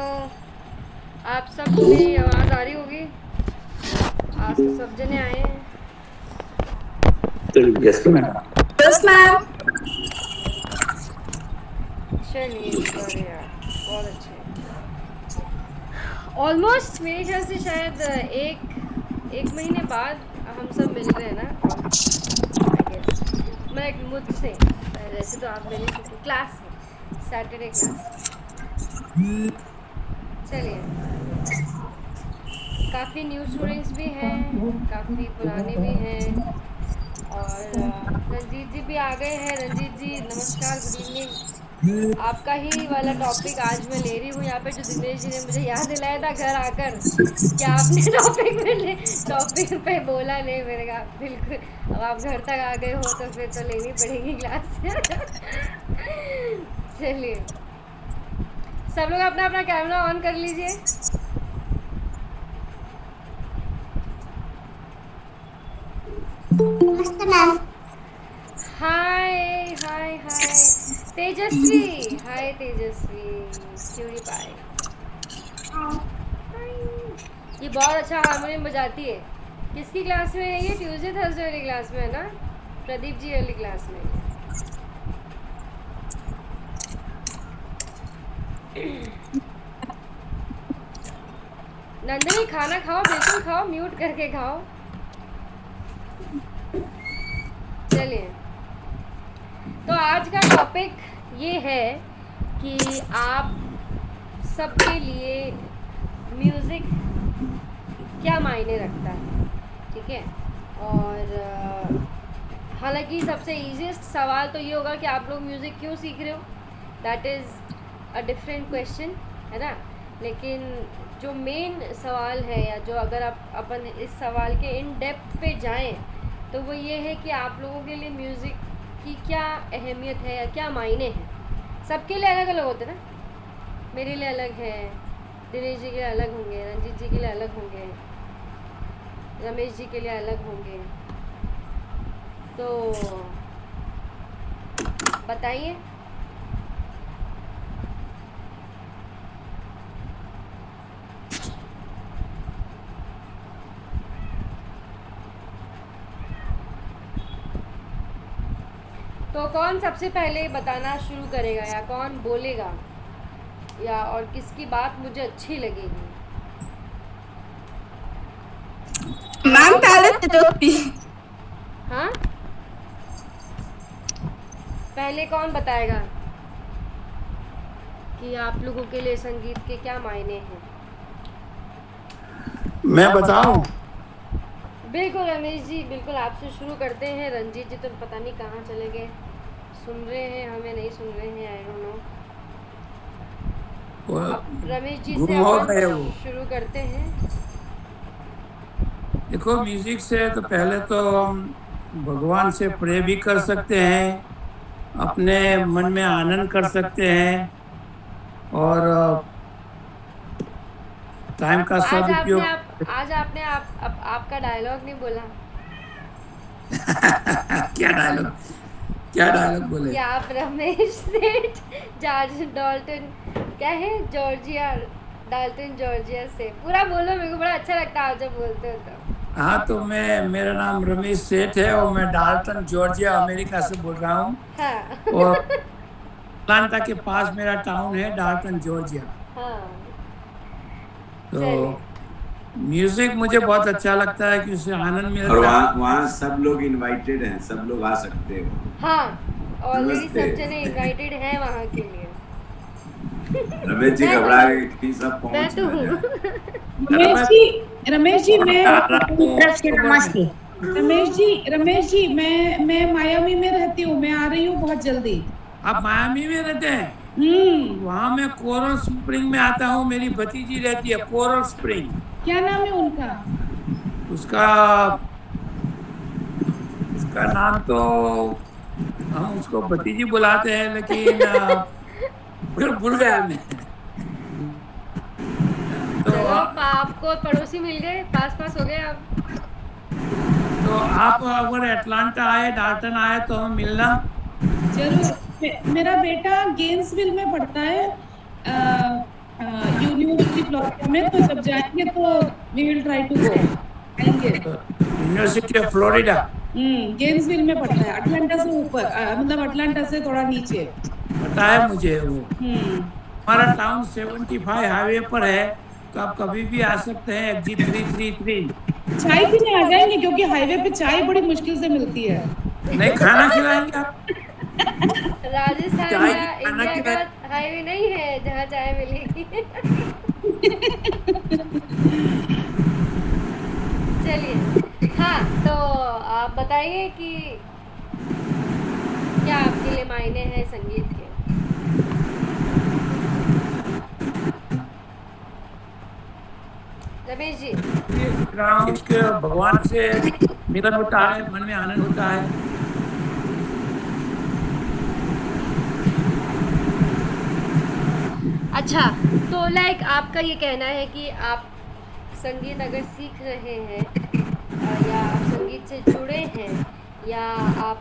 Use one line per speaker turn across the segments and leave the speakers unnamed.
आप सब मेरी आवाज़ आ रही होगी। आज तो सब जने आए हैं।
Yes ma'am.
Yes ma'am.
चलिए बढ़िया, बहुत अच्छे। ऑलमोस्ट मेरे ख्याल से शायद एक महीने बाद हम सब मिल रहे हैं ना, आई गेस। मतलब मुझसे वैसे तो आप मिल ही चुके क्लास में, सैटरडे क्लास में। चलिए, काफ़ी न्यू स्टूडेंट्स भी हैं, काफ़ी पुराने भी हैं। और रंजीत जी भी आ गए हैं। रंजीत जी नमस्कार, गुड इवनिंग। आपका ही वाला टॉपिक आज मैं ले रही हूँ यहाँ पे, जो दिनेश जी ने मुझे याद दिलाया था घर आकर। क्या आपने टॉपिक पे बोला नहीं? मैंने कहा बिल्कुल, अब आप घर तक आ गए हो तो फिर तो लेनी पड़ेगी क्लास। चलिए, सब लोग अपना अपना कैमरा ऑन कर लीजिए।
नमस्ते मैम।
हाय हाय हाय तेजस्वी। हाय तेजस्वी, क्यूरी पाई। ये बहुत अच्छा हारमोनियम बजाती है। किसकी क्लास में है ये? ट्यूसडे थर्सडे वाली क्लास में है ना? प्रदीप जी वाली क्लास में है। नंदिनी खाना खाओ, बिल्कुल खाओ, म्यूट करके खाओ। चलिए, तो आज का टॉपिक ये है कि आप सबके लिए म्यूज़िक क्या मायने रखता है, ठीक है? और हालांकि सबसे ईजीएस्ट सवाल तो ये होगा कि आप लोग म्यूज़िक क्यों सीख रहे हो। That is a different question, है ना? लेकिन जो मेन सवाल है, या जो अगर आप अपन इस सवाल के इन डेप्थ पे जाएं, तो वो ये है कि आप लोगों के लिए म्यूज़िक की क्या अहमियत है या क्या मायने हैं। सबके लिए अलग अलग होते हैं ना। मेरे लिए अलग है, दिनेश जी के लिए अलग होंगे, रंजीत जी के लिए अलग होंगे, रमेश जी के लिए अलग होंगे। तो बताइए। तो कौन सबसे पहले बताना शुरू करेगा, या कौन बोलेगा, या और किसकी बात मुझे अच्छी लगेगी?
मैम
बताओ
पहले
बताओ।
तेजस्वी।
हाँ, पहले कौन बताएगा कि आप लोगों के लिए संगीत के क्या मायने हैं?
मैं बताऊं?
बिल्कुल रमेश जी, बिल्कुल आपसे शुरू करते हैं। रंजीत जी तो पता नहीं कहाँ चले गए, सुन रहे हैं हमें, नहीं सुन रहे हैं, आई डोंट नो। अब रमेश जी से
गुम हो
अपन
गए वो।
शुरू करते हैं।
देखो, म्यूजिक से तो पहले तो हम भगवान से प्रे भी कर सकते हैं, अपने मन में आनंद कर सकते हैं, और टाइम का
आज आपने
सदुपयोग।
आपका डायलॉग नहीं बोला
क्या डायलॉग? क्या डायलॉग बोले?
कि आप रमेश सेठ जॉर्ज डाल्टन, क्या है, जॉर्जिया, डाल्टन जॉर्जिया से। पूरा बोलो, मेरे को बड़ा अच्छा लगता है आप जब बोलते हो तो।
हाँ, तो मेरा नाम रमेश सेठ है और मैं डाल्टन जॉर्जिया अमेरिका से बोल रहा हूँ।
हाँ।
और अटलांटा के पास मेरा टाउन है, डाल्टन जॉर्जिया।
हाँ,
तो
चलिए।
म्यूजिक मुझे बहुत अच्छा लगता है कि उससे आनंद
और
मिलता है।
वहाँ वहाँ सब लोग इनवाइटेड हैं, सब लोग आ सकते हो।
हाँ, ऑलरेडी
नमस्ते।
सब जने इनवाइटेड हैं वहाँ के लिए।
रमेश जी
मैं तो
घबरा
हूँ,
गए कि सब
मैं
पहुँच
तो
ना
हूँ।
जाए।
रमेश जी मैं
आ रहा हूँ
तरफ से
अक्टूबर में।
नमस्ते। रमेश जी मैं मायामी में रहती हूँ, मैं आ रही हूँ बहुत जल्दी।
आप मायामी में रहते हैं? वहाँ मैं कोरल स्प्रिंग में आता हूँ, मेरी भतीजी रहती है कोरल स्प्रिंग।
क्या नाम है उनका?
उसका उसका नाम तो हम उसको भतीजी बुलाते हैं, लेकिन फिर भूल गया मैं। तो
चलो, आपको पड़ोसी मिल गए, पास पास हो गए आप।
तो आप अगर अटलांटा आए, डाल्टन आए तो हमें मिलना।
जरूर। मेरा बेटा गेंसविल में पढ़ता है, यूनिवर्सिटी फ्लोरिडा में, तो जब जाएंगे तो we will try to go, आएंगे।
University of Florida.
गेन्सविल में पड़ता है, अटलांटा से ऊपर, मतलब अटलांटा से थोड़ा नीचे।
पता है मुझे वो।
हम्म
हमारा टाउन 75 हाईवे पर है, तो आप कभी भी आ सकते हैं। एग्जिट 333।
चाय पीने आ जाएंगे, क्योंकि हाईवे पे चाय बड़ी मुश्किल से मिलती है।
नहीं, खाना खिलाएंगे आप।
राजस्थान
चाय
या
की खाना
इंडिया
की
का हाईवे नहीं है जहाँ चाय मिलेगी। चलिए, हाँ, तो आप बताइए कि क्या आपके लिए मायने हैं संगीत के। रमेश जी।
के भगवान से मिलन होता है, मन में आनंद होता है।
अच्छा, तो लाइक आपका ये कहना है कि आप संगीत अगर सीख रहे हैं या आप संगीत से जुड़े हैं, या आप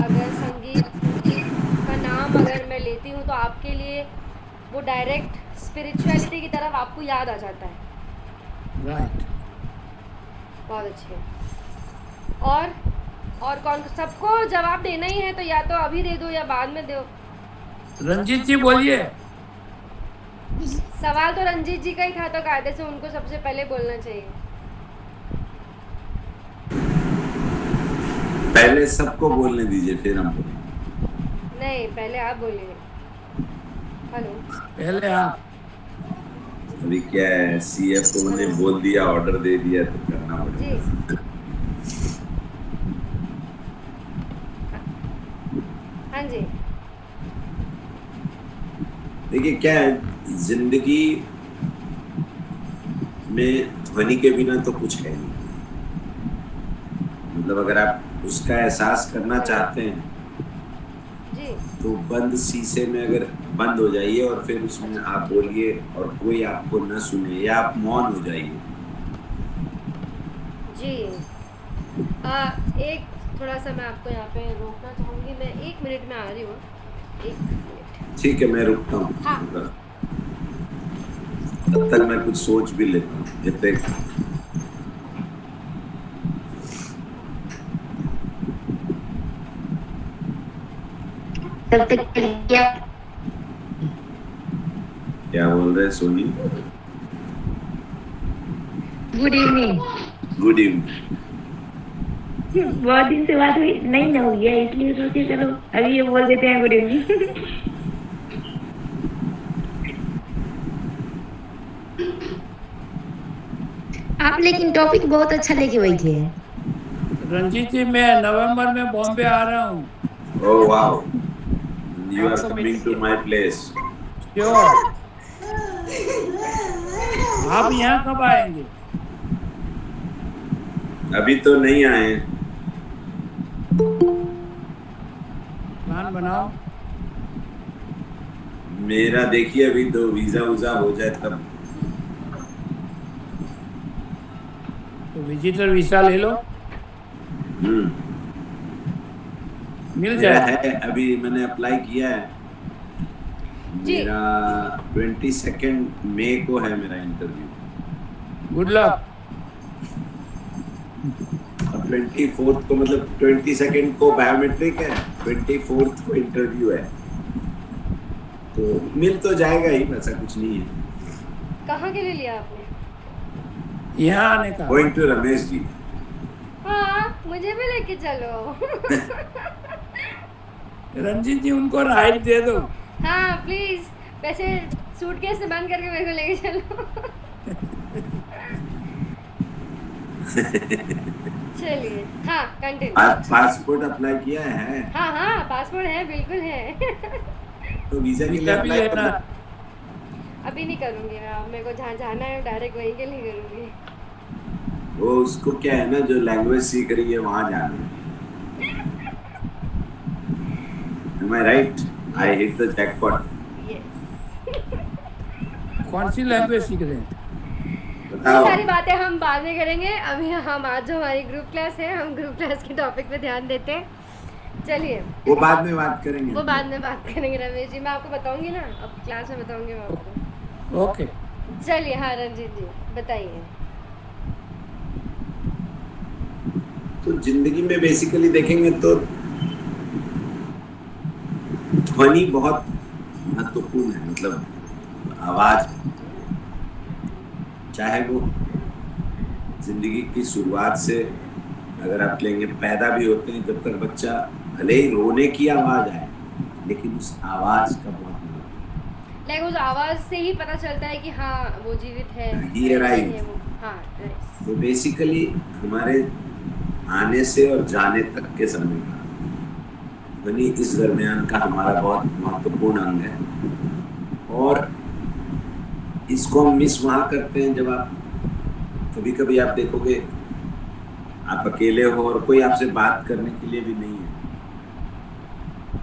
अगर संगीत का नाम अगर मैं लेती हूँ तो आपके लिए वो डायरेक्ट स्पिरिचुअलिटी की तरफ आपको याद आ जाता है।
राइट।
बहुत अच्छे। और कौन, सबको जवाब देना ही है तो या तो अभी दे दो या बाद में दो।
रंजीत जी बोलिए।
सवाल तो रंजीत जी का ही था, तो कायदे से उनको सबसे पहले बोलना चाहिए।
पहले सबको बोलने दीजिए, फिर हम बोलेंगे।
नहीं, पहले आप बोलिए। हेलो।
पहले आप।
अभी क्या है, सीएफओ ने बोल दिया, ऑर्डर दे दिया, तो करना
जी।
पड़ेगा।
हाँ जी।
देखिए क्या है, जिंदगी में ध्वनि के बिना तो कुछ है नहीं। मतलब अगर आप उसका एहसास करना चाहते हैं
जी।
तो बंद शीशे में अगर बंद हो जाइए और फिर उसमें आप बोलिए और कोई आपको न सुने, या आप मौन हो जाइए।
जी। एक थोड़ा सा मैं आपको यहाँ पे रोकना चाहूँगी। मैं 1 मिनट में आ रही हूँ। 1 मिनट।
ठीक है, मैं रुकता हूँ।
हाँ।
तब तक मैं कुछ सोच भी लेता हूँ जब तक। क्या बोल रहे हैं Soni?
Good evening.
Good evening.
बहुत दिन से बात हुई नहीं ना हुई है, इसलिए सोचे चलो अभी ये बोल देते हैं गुड इवनिंग। आप लेकिन टॉपिक बहुत अच्छा लेके बैठे हैं।
रंजीत जी, मैं नवंबर में बॉम्बे आ रहा हूँ।
Oh wow, you are coming to my place.
Sure. आप यहाँ कब आएंगे?
अभी तो नहीं आए।
प्लान बनाओ।
मेरा देखिए, अभी तो वीजा वूजा हो जाए तब।
तो विजिटर वीसा ले लो, मिल
मेरा
जाए।
है, अभी मैंने अप्लाई किया है।
जी।
मेरा 22 मई को है मेरा इंटरव्यू।
Good luck.
और 24 को, मतलब 22 को बायोमेट्रिक है, 24 को इंटरव्यू है। तो मिल तो जाएगा ही, ऐसा कुछ नहीं है।
कहाँ के लिए लिया आपने?
यहाँ आने का।
Going to Ramesh ji.
हाँ, मुझे भी लेके चलो।
रंजीत जी, उनको राइड दे दो।
हाँ प्लीज, वैसे सूटकेस से बंद करके मेरे को लेके चलो। चलिए, हाँ कंटिन्यू।
पासपोर्ट अप्लाई किया है?
हाँ हाँ, पासपोर्ट है, बिल्कुल है।
तो वीजा के लिए
वीजा भी
अप्लाई
लेना।
अभी नहीं करूँगी मैं, अब मेरे को जहाँ जाना है डायरेक्ट वहीं के लिए करूँगी।
वो उसको क्या है ना, जो लैंग्वेज सीख रही है वहां जाना है। Am I right? I hit the jackpot.
कौन सी लैंग्वेज सीख रहे हैं?
ये
बताओ।
सारी बातें हम बाद में करेंगे। अभी हम आज जो हमारी ग्रुप क्लास है, हम ग्रुप क्लास के टॉपिक पे ध्यान देते हैं। चलिए,
वो बाद में बात करेंगे।
वो बाद में बात करेंगे रमेश जी, मैं आपको बताऊंगी ना, अब क्लास में बताऊंगी मैं आपको।
ओके।
चलिए, हाँ रंजीत जी बताइए।
तो जिंदगी में बेसिकली देखेंगे तो ध्वनि बहुत महत्वपूर्ण है, मतलब आवाज, चाहे वो जिंदगी की शुरुआत से अगर आप लेंगे, पैदा भी होते हैं जब तक बच्चा, भले ही रोने की आवाज आए लेकिन उस आवाज का बहुत महत्व
लाइक उस आवाज से ही पता चलता है कि हाँ वो जीवित है,
He
नहीं
arrived.
है वो। हाँ right.
तो बेसिकली हमारे आने से और जाने तक के समय का ध्वनि इस दरमियान का हमारा बहुत महत्वपूर्ण अंग है। और इसको हम मिस वहाँ करते हैं जब आप कभी कभी आप देखोगे आप अकेले हो और कोई आपसे बात करने के लिए भी नहीं है,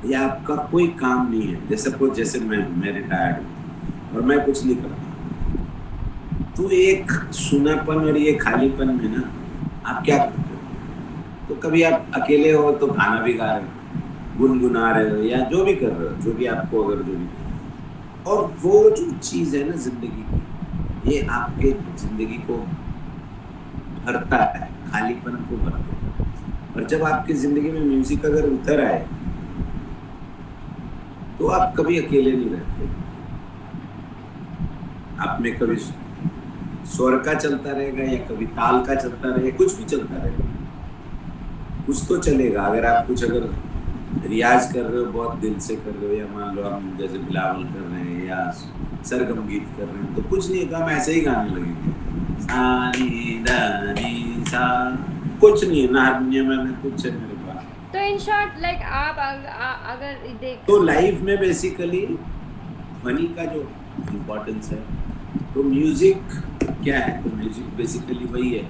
या आपका कोई काम नहीं है, जैसे मैं रिटायर्ड हूँ और मैं कुछ नहीं करता, तो एक सुनापन और ये खालीपन में ना आप क्या करते हो? तो कभी आप अकेले हो तो गाना भी गा रहे हो, गुनगुना रहे हो, या जो भी कर रहे हो, जो भी आपको अगर जो भी, और वो जो चीज़ है ना जिंदगी की, ये आपके जिंदगी को भरता है, खालीपन को भरता है। और जब आपकी जिंदगी में म्यूजिक अगर उतर आए तो आप कभी अकेले नहीं रहते। आप में कभी स्वर का चलता रहेगा या कभी ताल का चलता रहेगा, कुछ भी चलता रहेगा, कुछ तो चलेगा। अगर आप कुछ अगर रियाज कर रहे हो, बहुत दिल से कर रहे हो, या मान लो हम जैसे बिलावल कर रहे हैं या सरगम गीत कर रहे हैं, तो कुछ नहीं होता, हम ऐसे ही गाने लगेंगे, सानी दानी सा, कुछ नहीं है ना हारमोनियम में, ना कुछ है मेरे पास।
तो इन शॉर्ट लाइक आप अगर देख
तो लाइफ में बेसिकली ध्वनि का जो इम्पोर्टेंस है, तो म्यूजिक क्या है? तो म्यूजिक बेसिकली वही है।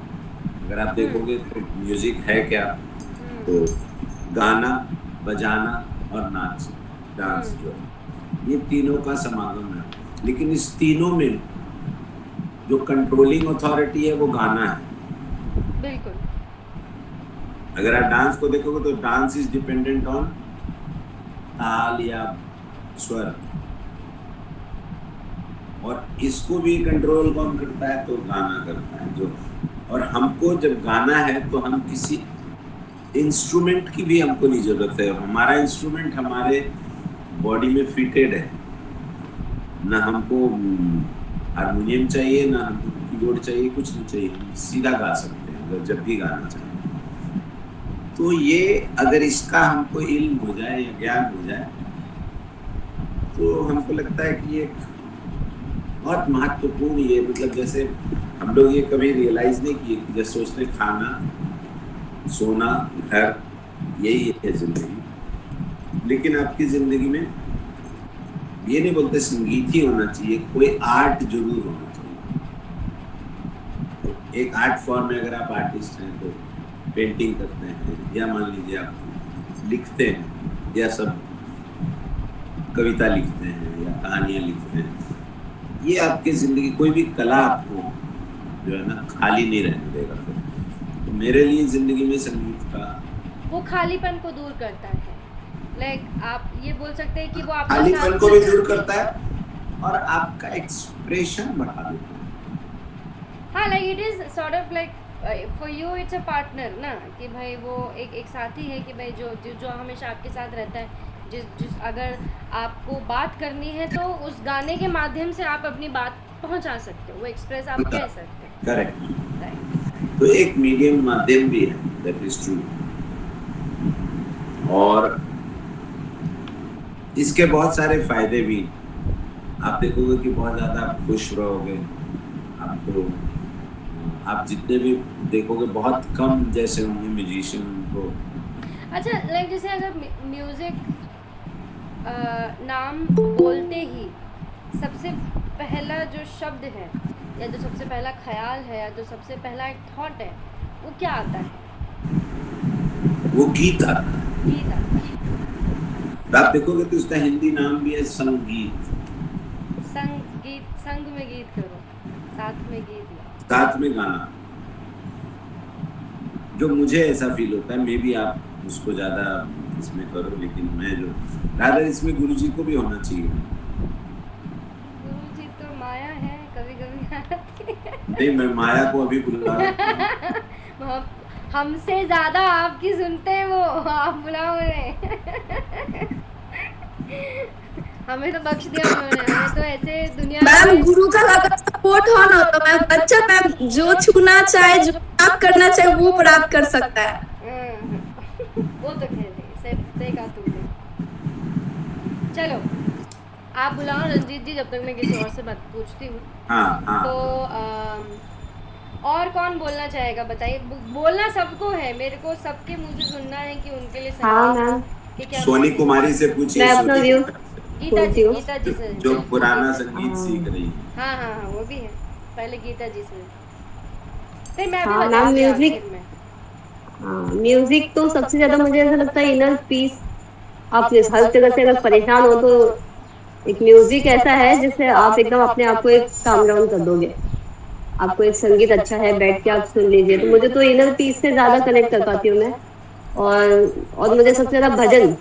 अगर आप देखोगे तो म्यूजिक है क्या, तो गाना, बजाना और नाच, डांस जो है, ये तीनों का समागम है। लेकिन इस तीनों में जो कंट्रोलिंग अथॉरिटी है वो गाना है।
बिल्कुल।
अगर आप डांस को देखोगे तो डांस इज डिपेंडेंट ऑन ताल या स्वर, और इसको भी कंट्रोल कौन करता है? तो गाना करता है। जो और हमको जब गाना है तो हम किसी इंस्ट्रूमेंट की भी हमको नहीं जरूरत है। हमारा इंस्ट्रूमेंट हमारे बॉडी में फिटेड है, ना हमको हारमोनियम चाहिए, ना हमको कीबोर्ड चाहिए, कुछ नहीं चाहिए, हम सीधा गा सकते हैं अगर जब भी गाना चाहिए। तो ये अगर इसका हमको इल्म हो जाए या ज्ञान हो जाए तो हमको लगता है कि ये बहुत महत्वपूर्ण, ये मतलब जैसे हम लोग ये कभी रियलाइज नहीं किए, जैसे सोचते खाना, सोना, घर, यही है जिंदगी। लेकिन आपकी जिंदगी में ये नहीं बोलते संगीत ही होना चाहिए, कोई आर्ट जरूर होना चाहिए। एक आर्ट फॉर्म में अगर आप आर्टिस्ट हैं तो पेंटिंग करते हैं, या मान लीजिए आप लिखते हैं, या सब कविता लिखते हैं या कहानियाँ लिखते हैं, ये आपकी ज़िंदगी, कोई भी कला आपको जो है ना खाली नहीं रहने देगा। फिर तो मेरे लिए ज़िंदगी में संगीत का
वो खालीपन को दूर करता है। लाइक आप ये बोल सकते हैं कि वो आपका
खालीपन को भी दूर करता है और आपका एक्सप्रेशन बढ़ा देता है।
हाँ, like it is sort of like for you it's a partner ना, कि भाई वो एक साथी है कि भाई जो हमेशा आपके साथ रहता है। जिस अगर आपको बात करनी है तो उस गाने के माध्यम से आप अपनी बात पहुंचा सकते हो, वो एक्सप्रेस आप कह सकते हैं।
करेक्ट।
राइट।
तो एक मीडियम माध्यम भी है, दैट इज ट्रू। और इसके बहुत सारे फायदे भी, आप देखोगे कि बहुत ज़्यादा आप खुश रहोगे, आपको आप जितने भी देखोगे बहुत कम जैसे होंगे म्यूजिशियन को।
अच्छा, लाइक जैसे अगर म्यूजिक नाम बोलते ही सबसे पहला जो शब्द है या जो सबसे पहला ख्याल है या जो सबसे पहला एक थॉट है, वो क्या आता है?
वो गीत आता है।
गीत आता है।
आप देखोगे तो उसका हिंदी नाम भी है संगीत।
संगीत, संग में गीत करो, साथ में गीत लो,
साथ में गाना। जो मुझे ऐसा फील होता है, मे बी आप उसको ज़्यादा इसमें करो, लेकिन मैं जो ज़्यादा इसमें गुरुजी को भी होना चाहिए।
गुरुजी तो माया है, कभी कभी
नहीं, मैं माया को अभी बुला रहा हूँ।
हमसे ज्यादा आपकी सुनते हैं वो, आप बुलाओ उन्हें। हमें तो बख्श दिया उन्होंने, हमें तो ऐसे दुनिया
मैम
में
गुरु का अगर सपोर्ट हो ना तो मैम बच्चा मैम जो छूना चाहे जो प्राप्त करना चाहे वो प्राप्त कर सकता है।
वो तो कह रही सही कहा तुमने। चलो आप बुलाओ रंजीत जी, जब तक मैं किसी और से बात पूछती हूँ।
हाँ
तो और कौन बोलना चाहेगा बताइए। बोलना सबको है, मेरे को सबके मुंह से सुनना है कि उनके लिए
हाँ
संगीत
मैम,
के क्या
सोनी कुमारी से पूछिए।
मैं अपना
सोनी
व्यू
गीता
बोलती
जी
हूँ।
से
जो पुराना संगीत सीख रही है।
हाँ वो भी है, पहले गीता जी से, फिर मैं अभी
हाँ मैम,
बताऊंगी
म्यूजिक
आखिर में।
म्यूजिक तो सबसे ज्यादा मुझे ऐसा लगता है इनर पीस। आप हर जगह से अगर परेशान हो तो एक म्यूजिक ऐसा है जिससे आप एकदम अपने आप को एक काम डाउन कर दोगे। आपको एक संगीत अच्छा है, बैठ के आप सुन लीजिए। तो मुझे तो इनर पीस से ज्यादा कनेक्ट कर पाती हूँ मैं। और मुझे सबसे ज्यादा भजन,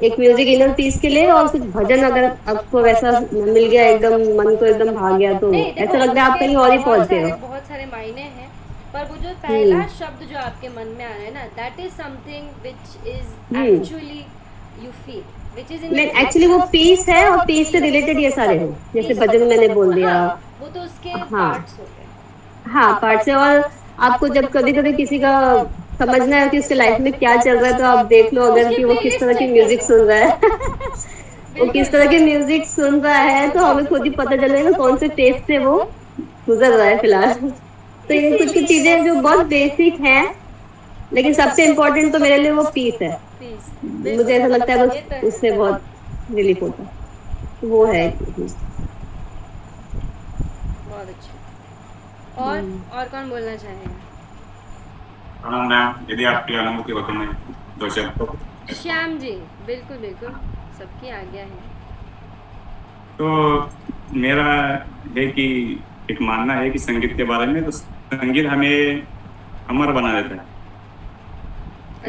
एक म्यूजिक इनर पीस के लिए, और कुछ भजन अगर आपको वैसा मिल गया एकदम मन को एकदम भा गया तो
नहीं देखो,
ऐसा लगता है आप
उसके
कहीं और ही पहुंच गए हो।
बहुत सारे मायने हैं, पर वो जो पहला शब्द जो आपके मन में आ रहा है ना, that is something which is actually you feel, which is in
actually वो पीस है, और पीस से रिलेटेड ये सारे हैं, जैसे भजन मैंने बोल दिया।
वो तो उसके
हाँ
पार्ट्स हो गए।
हाँ, पार्ट से। और आपको जब कभी कभी किसी का समझना है कि उसके लाइफ में क्या चल रहा है तो आप देख लो अगर कि वो किस तरह की म्यूजिक सुन रहा है। वो किस तरह की म्यूजिक सुन रहा है तो हमें खुद ही पता चलेगा कौन से टेस्ट से वो गुजर रहा है फिलहाल। तो ये कुछ कुछ चीजें जो बहुत बेसिक हैं, लेकिन सबसे इम्पोर्टेंट तो मेरे लिए वो पीस है। मुझे ऐसा लगता है बस उससे बहुत रिलीफ होता है, वो है।
बहुत अच्छा। और कौन बोलना चाहेगा?
प्रणाम मैम, यदि आपकी अनुमति हो तो मैं दो शब्द।
श्याम जी बिल्कुल सबकी आज्ञा है।
तो मेरा है कि एक मानना है कि संगीत के बारे में, तो संगीत हमें अमर बना देता है।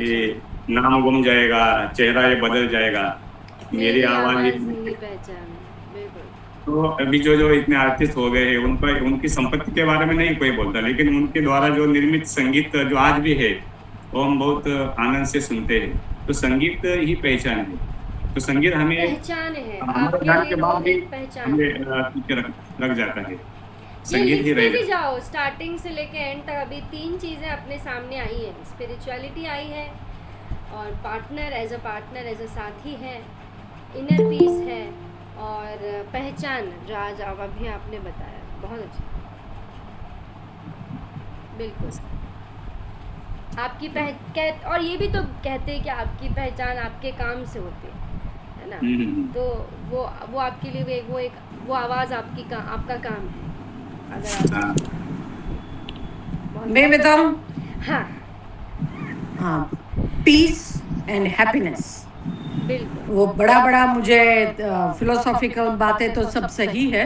ये नाम गुम जाएगा, चेहरा ये बदल जाएगा, मेरी आवाज ही
पहचान है। बिल्कुल।
तो अभी जो इतने आर्टिस्ट हो गए हैं उनकी संपत्ति के बारे में नहीं कोई बोलता, लेकिन उनके द्वारा जो निर्मित संगीत जो आज भी है वो हम बहुत आनंद से सुनते हैं। तो संगीत ही पहचान है। तो संगीत हमें
पहचान है,
हमारे जान के बाद भी
पहचान
हमें लग जाता है।
ये
संगीत ही
लिखते भी
रह
जाओ, स्टार्टिंग से लेके एंड तक अभी 3 चीज़ें अपने सामने आई है। स्पिरिचुअलिटी आई है, और पार्टनर एज अ साथी है, इनर पीस है, और पहचान जो आज अभी आपने बताया। बहुत अच्छा, बिल्कुल। आपकी और ये भी तो कहते हैं कि आपकी पहचान आपके काम से होती है ना। तो वो आपके लिए वो आवाज़ आपका काम है। अगर आप
मैं बताऊं?
हाँ
हाँ, पीस एंड हैप्पीनेस।
बिल्कुल।
वो बड़ा मुझे फिलोसॉफिकल बातें तो सब सही है,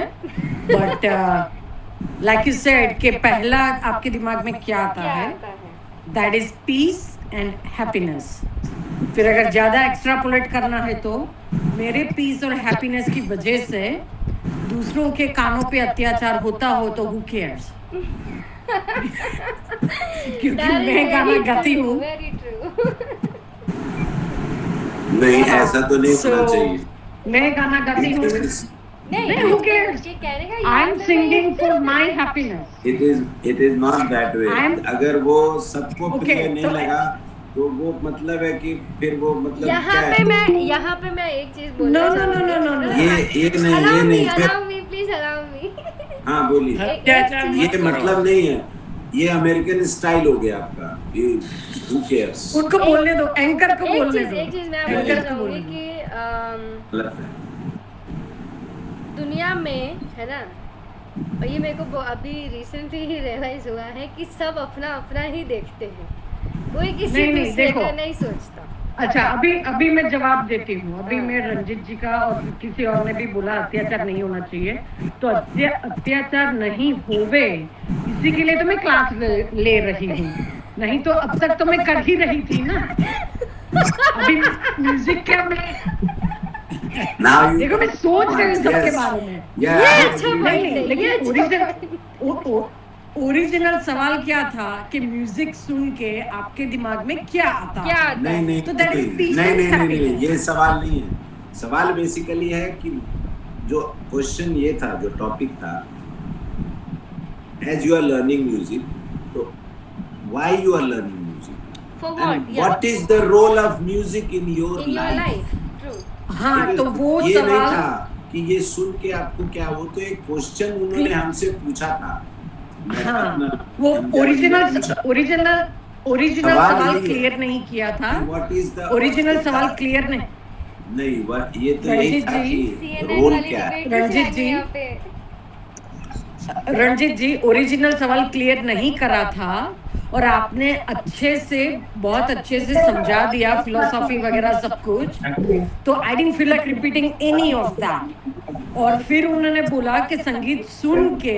बट लाइक यू सेड कि पहला आपके दिमाग में क्या आता है, that is peace and happiness. फिर अगर ज़्यादा एक्स्ट्रापोलेट करना है तो मेरे पीस और हैप्पीनेस की वजह से दूसरों के कानों पे अत्याचार होता हो तो हु केयर्स। क्योंकि मैं गाना गाती हूँ।
नहीं, ऐसा तो नहीं होना चाहिए।
मैं गाना गाती हूँ,
नहीं,
who cares? I'm singing for my happiness.
It is not that way. अगर वो सबको प्रिय नहीं
तो
लगा तो वो मतलब है कि फिर वो मतलब
यहाँ
क्या
पे मैं एक चीज बोलना चाहूँगी।
No.
ये नहीं
allow me, please allow me।
हाँ बोलिए। ये मतलब नहीं है, ये अमेरिकन स्टाइल हो गया आपका। ये who cares?
उनको बोलने दो, एंकर को बोलने दो।
एक चीज मैं बोलना चाहूँगी कि
गलत है।
दुनिया में है ना, और ये मेरे को अभी रिसेंटली ही रियलाइज हुआ है कि सब अपना ही देखते हैं, कोई किसी दूसरे का नहीं सोचता।
अच्छा, अभी मैं जवाब देती हूँ। अभी मैं रंजित जी का और किसी और ने भी बोला अत्याचार नहीं होना चाहिए, तो अत्याचार नहीं होवे इसी के लिए तो मैं क्लास ले रही हूँ, नहीं तो अब तक तो मैं कर ही रही थी ना। अभी म्यूजिक क्या मैं
Now you
देखो मैं सोच रही हूँ सबके
Yes.
बारे में।
Yeah,
ये
I
अच्छा
agree.
point
नहीं,
है,
लेकिन
ये अच्छा
ओरिजिनल सवाल क्या था कि म्यूजिक सुन के आपके दिमाग में क्या आता
क्या
है?
आता
नहीं
है?
नहीं
तो that is peace
नहीं
and
नहीं नहीं
happiness.
ये सवाल नहीं है। सवाल बेसिकली है कि जो क्वेश्चन ये था, जो टॉपिक था, as you are learning music, तो why you are learning music
For
and
what? Yeah.
What is the role of music in your
In your life. True.
हाँ, तो वो
ये नहीं
सवाल
था कि ये सुन के आपको क्या, वो तो एक क्वेश्चन उन्होंने हमसे पूछा था। मैं
हाँ,
अपना-
वो
हमने
ओरिजिनल
पूछा।
सवाल
नहीं है।
क्लियर नहीं किया था।
What is the-
ओरिजिनल सवाल क्लियर नहीं।
नहीं, ये तो यही
रंजीत
था
जी,
कि
CNN
रोल
वाली
क्या है।
debate
रंजीत
कुछ
जी,
है यहाँ पे।
रणजीत जी ओरिजिनल सवाल क्लियर नहीं करा था और आपने बहुत अच्छे से समझा दिया फिलोसॉफी वगैरह सब कुछ, तो I didn't feel like repeating any of that. और फिर उन्होंने बोला कि संगीत सुन के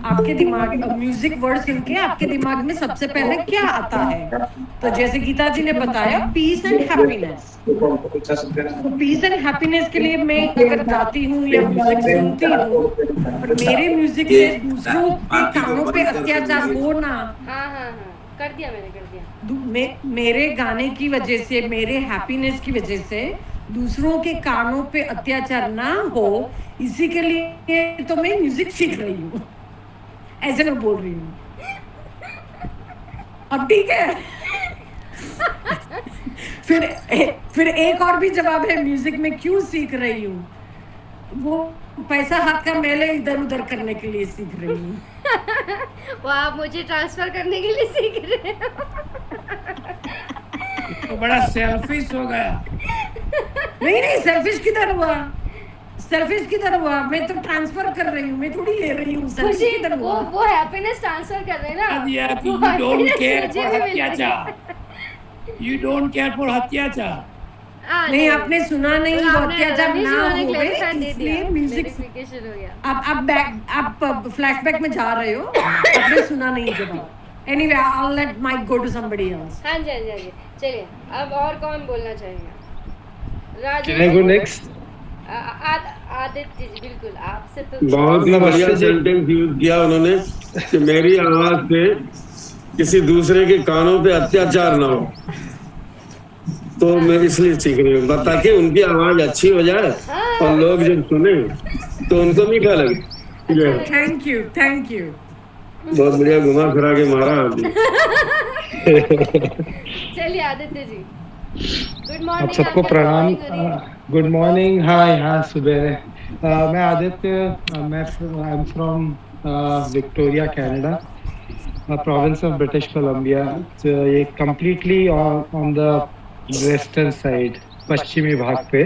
आपके दिमाग, म्यूजिक वर्ड सुन के आपके दिमाग में सबसे पहले क्या आता है? तो जैसे गीता जी ने बताया, पीस एंड हैप्पीनेस। तो पीस एंड हैप्पीनेस के लिए मैं अगर गाती हूँ या म्यूजिक सुनती हूँ, और मेरे म्यूजिक से दूसरों के कानों पे अत्याचार हो ना,
हाँ हाँ हाँ, कर दिया मैंने, कर दिया।
मेरे गाने की वजह से, मेरे हैप्पीनेस की वजह से दूसरों के कानों पे अत्याचार ना हो, इसी के लिए तो मैं म्यूजिक सीख रही हूँ, ऐसे मैं बोल रही हूँ। अब ठीक है। फिर एक और भी जवाब है, म्यूजिक में क्यों सीख रही हूँ? वो पैसा हाथ का मैले इधर उधर करने के लिए सीख रही हूँ।
वो आप मुझे ट्रांसफर करने के लिए सीख रहे हो।
तो बड़ा सेल्फिश हो गया।
नहीं, सेल्फिश किधर हुआ? सेल्फिश किधर हुआ? मैं तो ट्रांसफर कर रही हूँ, मैं थोड़ी ले रही हूँ। सेल्फिश
खुशी,
किधर हुआ?
वो हैप्पीनेस ट्रांसफर कर रहे हैं ना।
दिया कि
वो
you don't
happiness
care
मुझे
for
भी मिल रही है।
अत्याचार। You don't care for अत्याचार।
नहीं, आपने सुना नहीं, वो
आपने
अत्याचार
रमेश
ना
उन्होंने
हो
clarify दे
इसलिए
दिया,
म्यूजिक।
clarification हो गया।
आप फ्लैशबैक में जा रहे हो, आपने सुना नहीं जवाब। Anyway, I'll let mic go to somebody else.
हाँ जी, हाँ जी, हाँ जी। चलिए, अब और कौन बोलना चाहेंगे? Rajesh
Can I go
ji.
next?
Aditya ji, बिल्कुल आपसे तो
बहुत ही
नमस्ते
बढ़िया
जी।
सेंटेंस यूज किया उन्होंने कि मेरी आवाज से किसी दूसरे के कानों पे अत्याचार ना हो, तो मैं इसलिए सीख रही हूँ, ताकि उनकी आवाज अच्छी हो जाए और लोग जब सुने तो उनको मीठा लगे। ये
थैंक यू।
बहुत बढ़िया घुमा फिरा के मारा आपने।
चलिए आदित्य जी, गुड
आप
मॉर्निंग।
सबको प्रणाम। Good morning. हाय, हाँ सुबह। मैं आदित्य, मैं I am from Victoria, Canada, province of British Columbia. ये completely on the western side, पश्चिमी भाग पे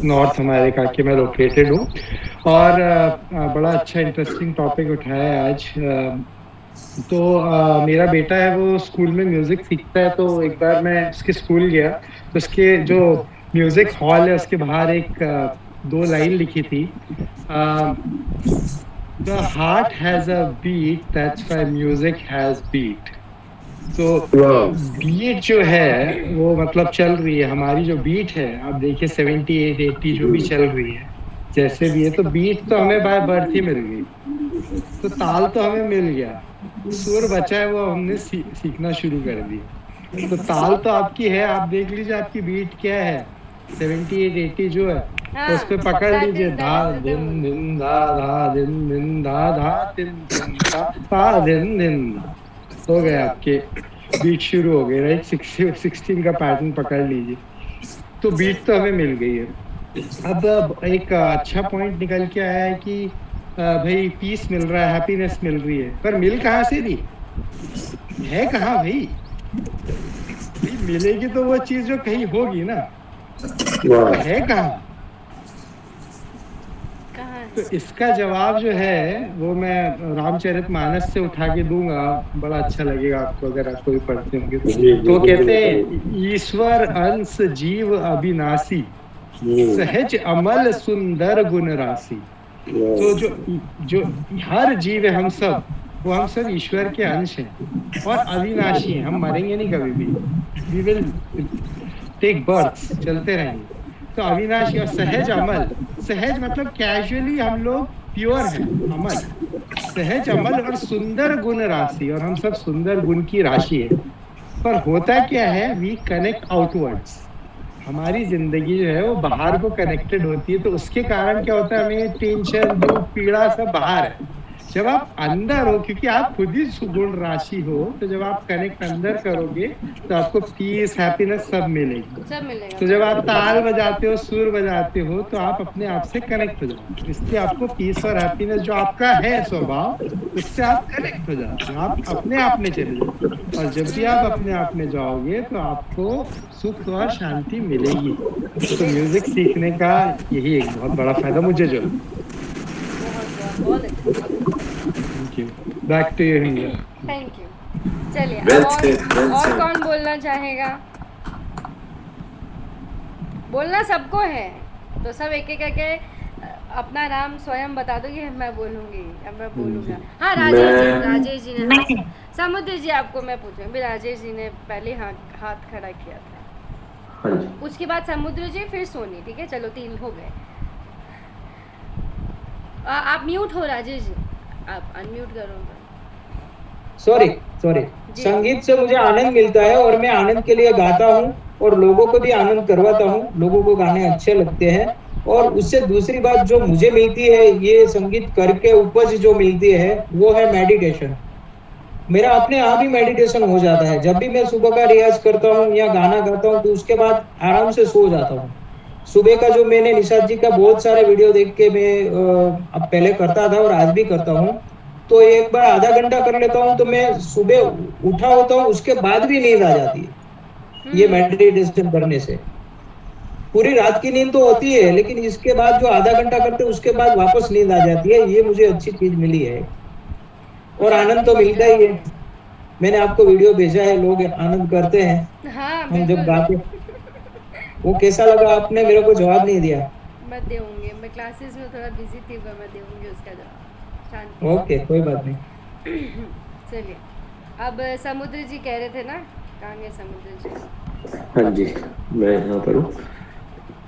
नॉर्थ अमेरिका के मैं लोकेटेड हूँ। और बड़ा अच्छा इंटरेस्टिंग टॉपिक उठाया है आज। तो मेरा बेटा है, वो स्कूल में म्यूजिक सीखता है। तो एक बार मैं उसके स्कूल गया, तो उसके जो म्यूजिक हॉल है उसके बाहर एक 2 लाइन लिखी थी, the heart has a beat, that's why music has beat. तो बीट जो है वो मतलब चल रही है, हमारी जो बीट है, आप देखिए 78 80 जो भी चल रही है, जैसे भी है, तो बीट तो हमें बाय बर्थ ही मिल गई, तो ताल तो हमें मिल गया, सुर बचा है वो हमने सीखना शुरू कर दिया। तो ताल तो आपकी है, आप देख लीजिए आपकी बीट क्या है, 78 80 जो है, तो उस पे पकड़ लीजिए, धा दिन दिन धा धा दिन दिन धा धा दिन दिन धा दिन दिन, हो गए आपके बीट शुरू हो गई, राइट। 16 का पैटर्न पकड़ लीजिए, तो बीट तो हमें मिल गई है। अब एक अच्छा पॉइंट निकल के आया है कि भाई पीस मिल रहा है, हैप्पीनेस मिल रही है, पर मिल कहाँ से रही है, कहाँ भाई मिलेगी तो वो चीज जो कहीं होगी ना, है कहाँ? तो इसका जवाब जो है वो मैं रामचरितमानस से उठा के दूंगा, बड़ा अच्छा लगेगा आपको अगर आप कोई पढ़ते होंगे तो कहते हैं, ईश्वर अंश जीव अविनाशी, सहज अमल सुंदर गुण राशि। तो जो हर जीव है, हम सब, वो हम सब ईश्वर के अंश हैं और अविनाशी हैं, हम मरेंगे नहीं कभी भी, वी विल टेक बर्थ, चलते रहेंगे। तो अविनाश और सहज अमल, सहज मतलब कैजुअली हम लोग प्योर हैं, अमल, सहज अमल और सुंदर गुण राशि, और हम सब सुंदर गुण की राशि है। पर होता क्या है, वी कनेक्ट आउटवर्ड्स, हमारी जिंदगी जो है वो बाहर को कनेक्टेड होती है, तो उसके कारण क्या होता है, हमें टेंशन, दुख, पीड़ा सब बाहर है। जब आप अंदर हो, क्योंकि आप खुद ही सुगुण राशि हो, तो जब आप कनेक्ट अंदर करोगे तो आपको पीस, हैप्पीनेस सब मिलेगी।
सब मिलेगा।
तो जब आप ताल बजाते हो, सुर बजाते हो, तो आप अपने आप से कनेक्ट हो जाते हो, इसलिए आपको पीस और हैप्पीनेस जो आपका है स्वभाव, उससे आप कनेक्ट हो जाते हो, आप अपने आप में चले जाते हो। और जब भी आप अपने आप में जाओगे तो आपको सुख और शांति मिलेगी। तो म्यूजिक सीखने का यही एक बहुत बड़ा फायदा मुझे जो।
बहुत अच्छा।
Thank you, back to you Hindi.
Thank you. चलिए
Well
अब
said, well
और
said.
कौन बोलना चाहेगा? बोलना सबको है, तो सब एक एक करके अपना नाम स्वयं बता दो कि मैं बोलूंगी या मैं बोलूंगा। हाँ, राजेश जी ने, हाँ, समुद्र जी आपको मैं पूछूंगी। अभी राजेश जी ने पहले हाथ खड़ा किया था,
हाँ जी।
उसके बाद समुद्र जी, फिर सोनी। ठीक है, चलो 3 हो गए। आप म्यूट हो राजेश जी, आप अनम्यूट करो।
सॉरी, संगीत से मुझे आनंद मिलता है और मैं आनंद के लिए गाता हूँ और लोगों को भी आनंद करवाता हूँ। लोगों को गाने अच्छे लगते हैं, और उससे दूसरी बात जो मुझे मिलती है, ये संगीत करके उपज जो मिलती है वो है मेडिटेशन। मेरा अपने आप ही मेडिटेशन हो जाता है। जब भी मैं सुबह का रियाज करता हूँ या गाना गाता हूँ, तो उसके बाद आराम से सो जाता हूँ। सुबह का जो मैंने निशाद जी का बहुत सारे वीडियो देख के मैं अब पहले करता था और आज भी करता हूँ, तो एक बार आधा घंटा कर लेता हूँ तो मैं सुबह उठा होता हूँ, उसके बाद भी नींद आ जाती है। ये मेडिटेशन करने से पूरी रात की नींद तो होती है, लेकिन इसके बाद जो आधा घंटा करते हैं उसके बाद वापस नींद आ जाती है। ये मुझे अच्छी चीज मिली है, और आनंद तो मिलता ही है। मैंने आपको वीडियो भेजा है, लोग आनंद करते हैं।
हाँ,
हम जब गाते, वो कैसा लगा आपने मेरे को जवाब नहीं दिया।
मैं दूंगी, मैं क्लासेस में थोड़ा बिजी थी, पर मैं दूंगी उसका जवाब शांति।
ओके, कोई बात नहीं।
चलिए, अब समुद्र जी कह रहे थे ना, कहाँ गए समुद्र जी?
हाँ जी, मैं यहाँ पर हूँ।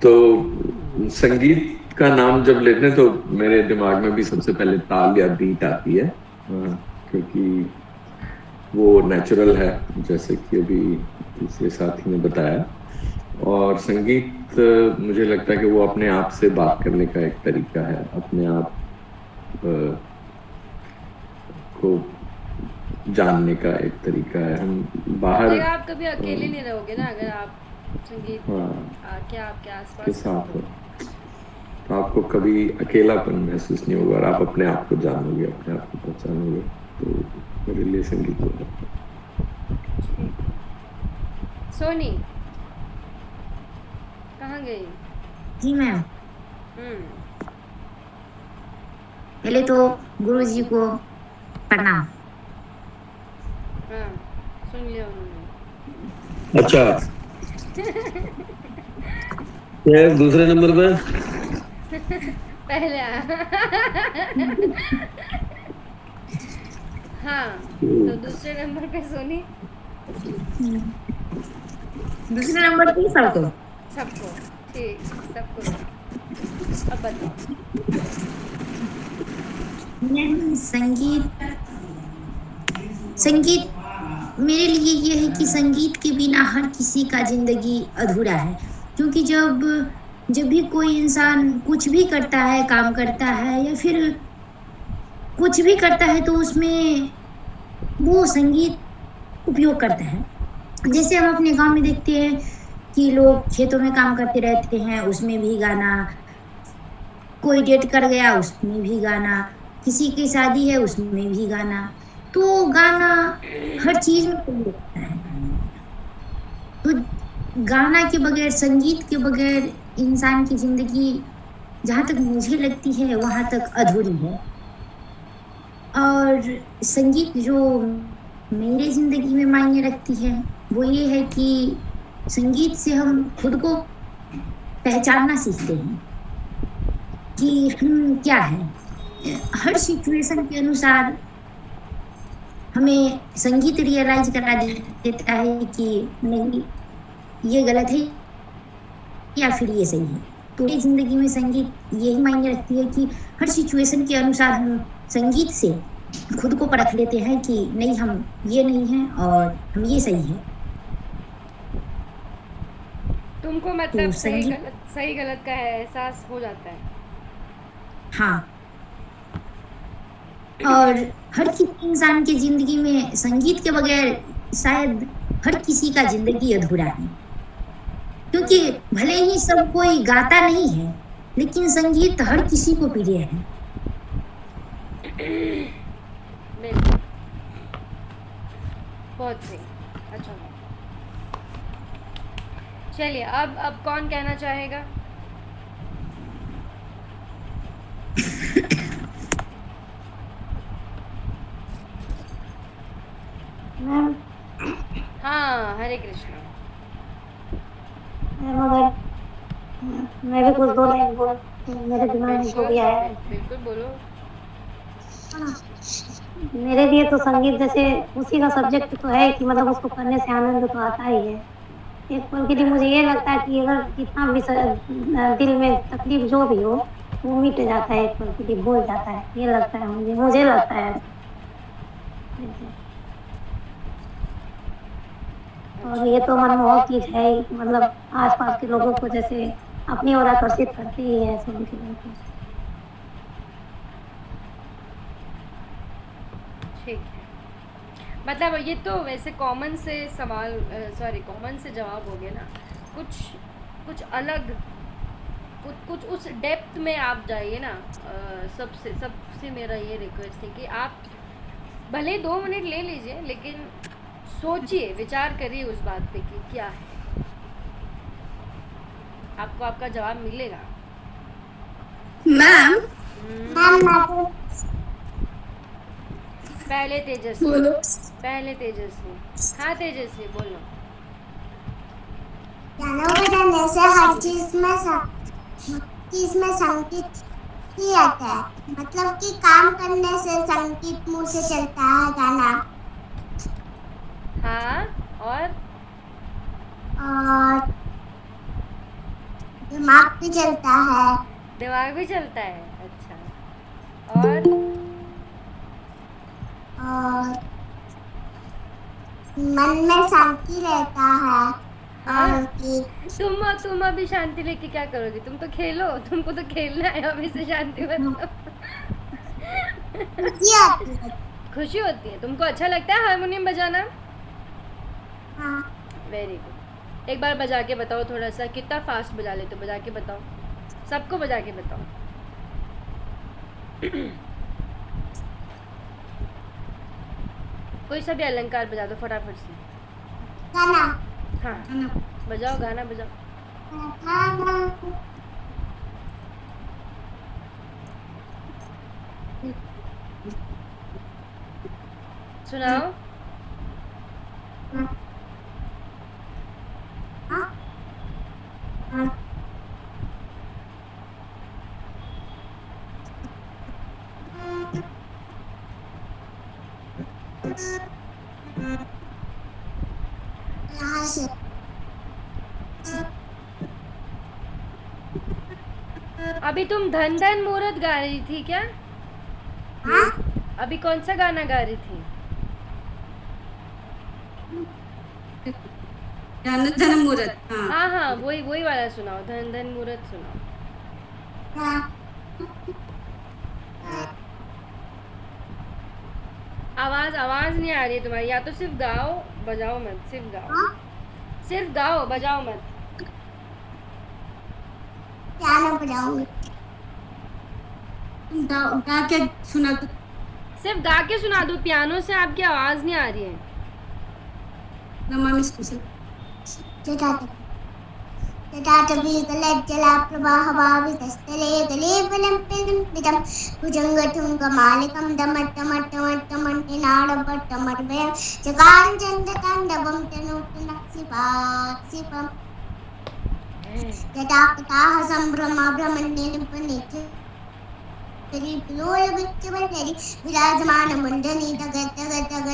तो संगीत का नाम जब लेते हैं तो मेरे दिमाग में भी सबसे पहले ताल या बीट आती है, क्योंकि वो नेचुरल है, जैसे कि अभी दूसरे साथी ने बताया। और संगीत मुझे लगता है कि वो अपने आप से बात करने का एक तरीका है, अपने आप को जानने का एक तरीका है। हम बाहर,
आप कभी अकेले नहीं रहोगे ना, अगर आप संगीत क्या आपके आसपास
के साथ हो, तो आपको कभी अकेलापन महसूस नहीं होगा, और आप अपने आप को जानोगे, अपने आप को पहचानोगे। तो मेरे लिए संगीत होगा।
सोनी कहाँ गई?
जी मैम, पहले तो गुरुजी को प्रणाम।
हाँ, सुन लिया उन्होंने।
अच्छा, क्या दूसरे नंबर पे?
पहले हाँ, तो दूसरे नंबर पे सोनी।
दूसरे नंबर पे सबको
ठीक, सबको। अब बताओ।
संगीत मेरे लिए ये है कि संगीत के बिना हर किसी का जिंदगी अधूरा है, क्योंकि जब भी कोई इंसान कुछ भी करता है, काम करता है या फिर कुछ भी करता है, तो उसमें वो संगीत उपयोग करता है। जैसे हम अपने गांव में देखते हैं कि लोग खेतों में काम करते रहते हैं, उसमें भी गाना, कोई डेट कर गया उसमें भी गाना, किसी की शादी है उसमें भी गाना। तो गाना हर चीज में प्रयोग होता है। तो गाना के बगैर, संगीत के बगैर इंसान की जिंदगी जहाँ तक मुझे लगती है वहाँ तक अधूरी है। और संगीत जो मेरे जिंदगी में मायने रखती है वो ये है कि संगीत से हम खुद को पहचानना सीखते हैं कि हम क्या है। हर सिचुएशन के अनुसार हमें संगीत रियलाइज करा देता है कि नहीं, ये गलत है, या फिर ये सही है। तो मेरी ज़िंदगी में संगीत यही मायने रखती है कि हर सिचुएशन के अनुसार हम संगीत से खुद को परख लेते हैं कि नहीं, हम ये नहीं हैं और हम ये सही है।
तुमको मतलब
तो संगीत
सही गलत का एहसास हो जाता है।
हाँ, और हर किसी इंसान की ज़िंदगी में संगीत के बगैर शायद हर किसी का ज़िंदगी अधूरा है। क्योंकि भले ही सब कोई गाता नहीं है, लेकिन संगीत हर किसी को प्रिय है।
बिल्कुल, बहुत सही। अच्छा, चलिए अब कौन कहना चाहेगा?
मैम,
हाँ, हरे कृष्णा।
मगर मैं भी कुछ 2 लाइन बोल, मेरे दिमाग में जो भी आया।
बिल्कुल बोलो।
मेरे लिए तो संगीत जैसे उसी का सब्जेक्ट तो है कि मतलब उसको करने से आनंद तो आता ही है। एक पल के लिए मुझे ये लगता है कि अगर कितना भी दिल में तकलीफ जो भी हो, वो मिट जाता है, एक पल के लिए भूल जाता है। ये लगता है मुझे लगता है। और ये तो मनमोहक चीज है ही, मतलब आसपास के लोगों को जैसे अपनी ओर आकर्षित करती ही है सुन के।
ठीक है, मतलब ये तो वैसे कॉमन से जवाब हो गया ना। कुछ अलग, कुछ उस डेप्थ में आप जाइए ना। सबसे मेरा ये रिक्वेस्ट है कि आप भले 2 मिनट ले लीजिए, लेकिन सोचिए, विचार करिए उस बात पे कि क्या है। आपको आपका जवाब मिलेगा।
मैम,
पहले तेजस्वी
बोलो।
हाँ तेजस्वी बोलो।
गाना बजाने से हर चीज में संगीत ही आता है। मतलब कि काम करने से संगीत मुंह से चलता है गाना।
हाँ, और
दिमाग भी चलता है।
अच्छा, और
मन में शांति रहता है।
हाँ,
और
तुम अभी शांति लेके क्या करोगी? तुम तो खेलो, तुमको तो खेलना है। अभी से शांति मतलब खुशी होती है। तुमको अच्छा लगता है हारमोनियम बजाना?
हाँ।
Very good. एक बार बजा के बताओ थोड़ा सा, कितना फास्ट बजा लेते हो? बजा के बताओ, सबको बजा के बताओ। कोई सा भी अलंकार बजा दो फटाफट से।
गाना।
हाँ, बजाओ, गाना बजाओ। सुनाओ।
यहाँ से
अभी तुम धन धन मुहूर्त गा रही थी क्या?
हाँ?
अभी कौन सा गाना गा रही थी?
धन धन मुहूर्त।
हाँ हाँ, वही वाला सुनाओ, धन धन मुहूर्त सुनाओ।
हाँ।
आवाज नहीं आ रही तुम्हारी। या तो सिर्फ गाओ, बजाओ मत। सिर्फ गाओ, बजाओ मत।
पियानो बजाऊंगी।
गा के सुना दो।
सिर्फ गा के सुना दो। पियानो से आपकी आवाज नहीं आ रही है।
नमामि स्कुशल।
जला प्रवाह भावितस्थले गलेवलं पिदं भुजङ्गठुङ्गमालिकं डमट्टमट्टमट्टमट्टमट्टनाडपट्टमर्वयं चकारञ्चन्द्रताण्डवं तनूतनक्षिपाक्षिपम् जटाकटाः सम्भ्रमाभ्रमण्यनिपुणिच विराजमानमण्डनी तगत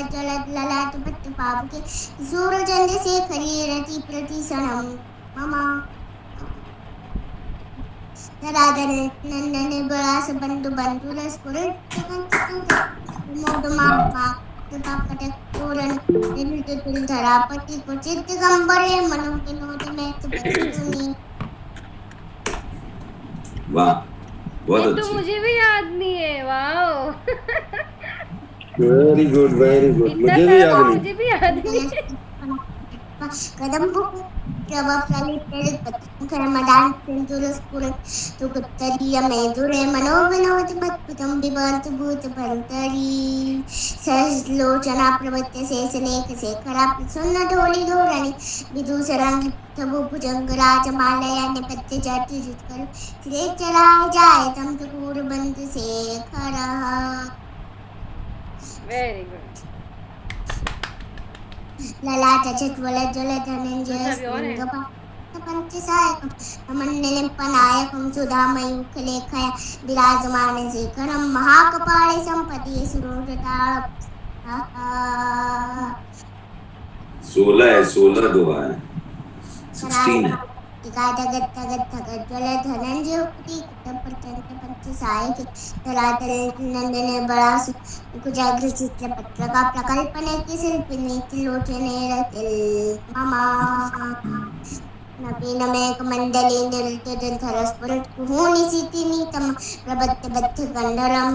चलत् ललाटपट्टपावके सूरचन्द्रशेखरी रति प्रतिसणं मम धराधर नन्हे बड़ा सा बंधु बंधु रस दिल धरापति को चित्त गंबरे मनो विनोद में तो
वाह बहुत
तो
अच्छी।
मुझे भी याद नहीं है। Wow
very good very good.
इतना
मुझे भी
सारा
याद
तो
नहीं।
मुझे भी याद नहीं है।
कदम मदान सिंदूर स्फुर तुकुत्तरीय मेदुरे मनो विनोद मद्भुतं बिभर्त भूत भर्तरी सहस्लोचना प्रवत्य शेषनेक शेखरा प्रसन्न ढोली धोरणी विदूषरंग भुजंगराज मालया निपत्य जाति जितकर श्री चराय जाय तम चकूर बंद शेखरः।
Very good.
ललाट चित्वल जल धनंजय पंचसायकं समन्निलिम्पनायकं सुधामयूखलेखया विराजमान शेखरं महाकपाले संपदि सुरोजटाळ
16 है, 16 दुआ है, 16 है।
जगत ज्वल धनंजय उक्ति प्रचंड पंचसायक धराधर नंदने बड़ा कुजाग्र चित्र पत्रका प्रकल्पने की शिल्पिनी त्रिलोचने रतिल ममा नवीन मेघ मंडली निरुद्धर स्फुरत् कुहूनि सितिनीतम प्रबद्ध बद्ध गंधरम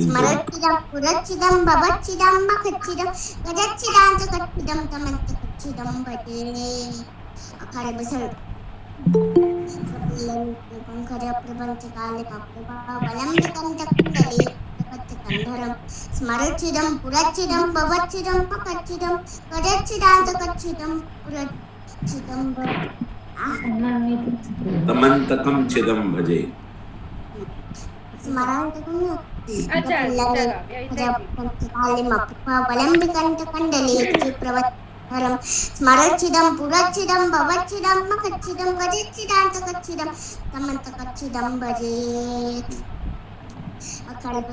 स्मरच्चिदं पुरच्चिदं भवच्चिदं मखच्चिदं गजच्चिदांत कच्चिदं तमंत कच्चिदं भजे अखर बसर स्मरच्चिदं पुरच्चिदं भवच्चिदं मखच्चिदं गजच्चिदांत कच्चिदं पुरच्चिदं
तमंतकम चिदम भजे।
स्मरच्चिदं पुरच्चिदं भवच्चिदं मखच्चिदं गजच्चिदांत कच्चिदं तमंत कच्चिदं भजे अखर्ब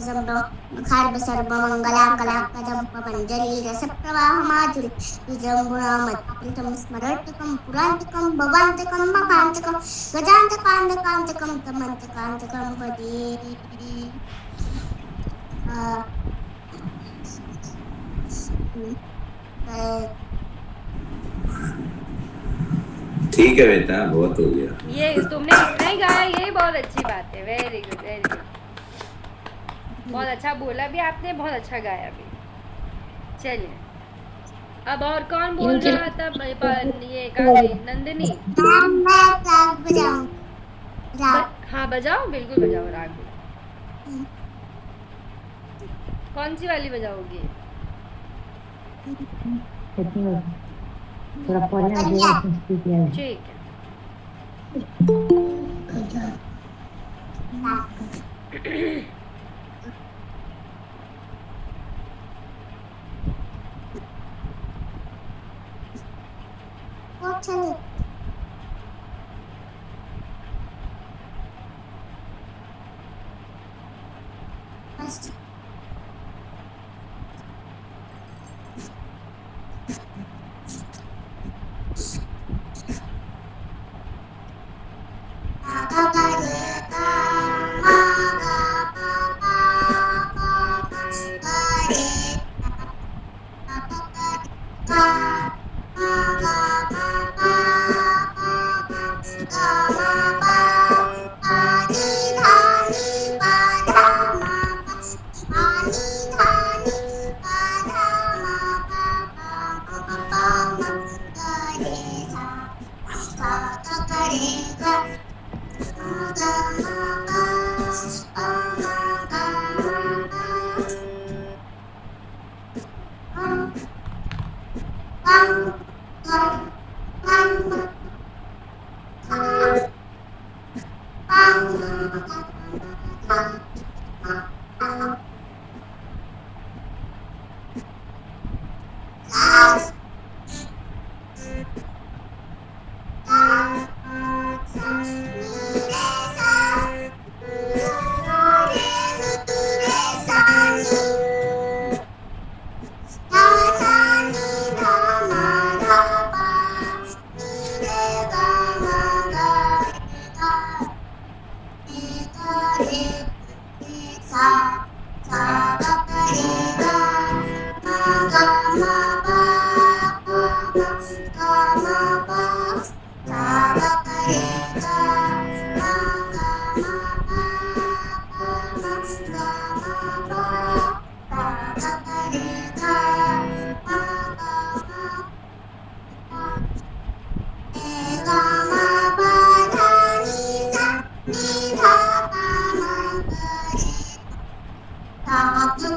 सर्व मंगला कला कदम पवंजलि रस प्रवाह माधुरी विजृंभणा मत्प्रीतम स्मरटकम पुरांतकम भवांतकम मकांतकम गजांतकांतकांतकम तमंतकांतकम भजे।
ठीक है बेटा, बहुत हो गया।
ये तुमने इतना ही गाया, यही बहुत अच्छी बात है। Very good very good. बहुत अच्छा बोला भी आपने, बहुत अच्छा गाया भी। चलिए अब और कौन बोल रहा था? ये नंदिनी। हाँ बजाओ, बिल्कुल बजाओ, राग बजाओ। कौन सी वाली बजाओगी? ठीक है।
चलो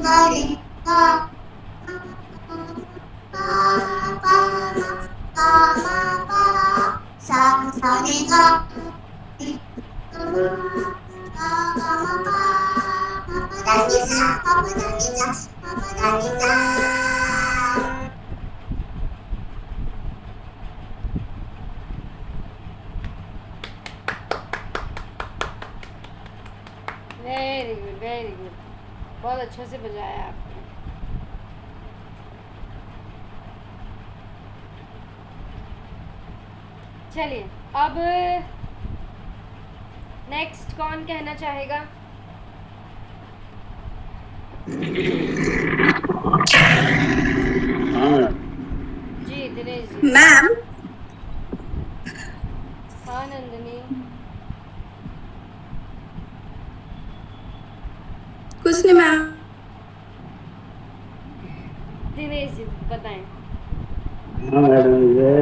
रे गा पा मा पा सा रे गा
वेरी गुड वेरी गुड, बहुत अच्छे से बजाया आपने। चलिए अब नेक्स्ट कौन कहना चाहेगा? जी दिनेश जी।
मैम
हाँ नंदिनी।
कुछ नहीं मैम।
दिनेश जी बताएं।
हाँ मैडम, ये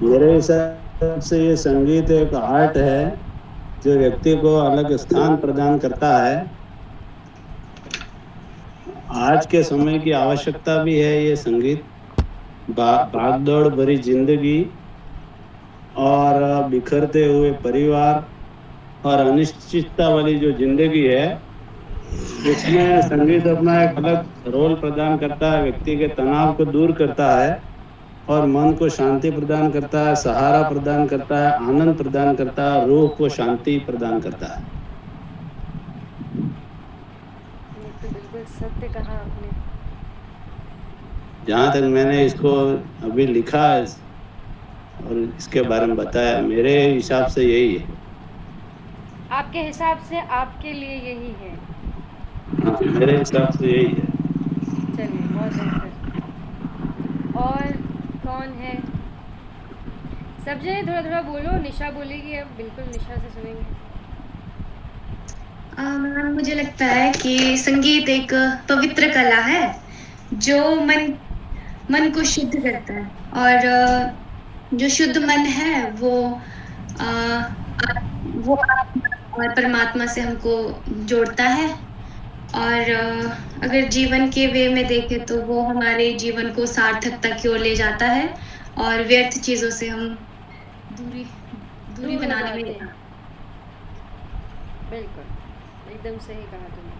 मेरे हिसाब से ये संगीत एक आर्ट है जो व्यक्ति को अलग स्थान प्रदान करता है। आज के समय की आवश्यकता भी है ये संगीत। भागदौड़ भरी जिंदगी और बिखरते हुए परिवार और अनिश्चितता वाली जो जिंदगी है, इसमें संगीत अपना एक अलग रोल प्रदान करता है। व्यक्ति के तनाव को दूर करता है और मन को शांति प्रदान करता है, सहारा प्रदान करता है, आनंद प्रदान करता है, रूह को शांति प्रदान करता है।
ये तो बिल्कुल सत्य कहा आपने।
जहाँ तक मैंने इसको अभी लिखा है और इसके बारे में बताया, मेरे हिसाब से यही है।
आपके हिसाब से आपके लिए यही है?
हाँ, मेरे हिसाब से यही है।
चलिए बहुत बेहतर। और कौन है? सब जने थोड़ा थोड़ा बोलो। निशा बोलेगी अब, बिल्कुल निशा से सुनेंगे।
मैम मुझे लगता है कि संगीत एक पवित्र कला है जो मन को शुद्ध करता है, और जो शुद्ध मन है वो और परमात्मा से हमको जोड़ता है। और अगर जीवन के वे में देखें तो वो हमारे जीवन को सार्थकता की ओर ले जाता है और व्यर्थ चीज़ों से हम दूरी बनाने में।
बिल्कुल एकदम सही कहा तुमने।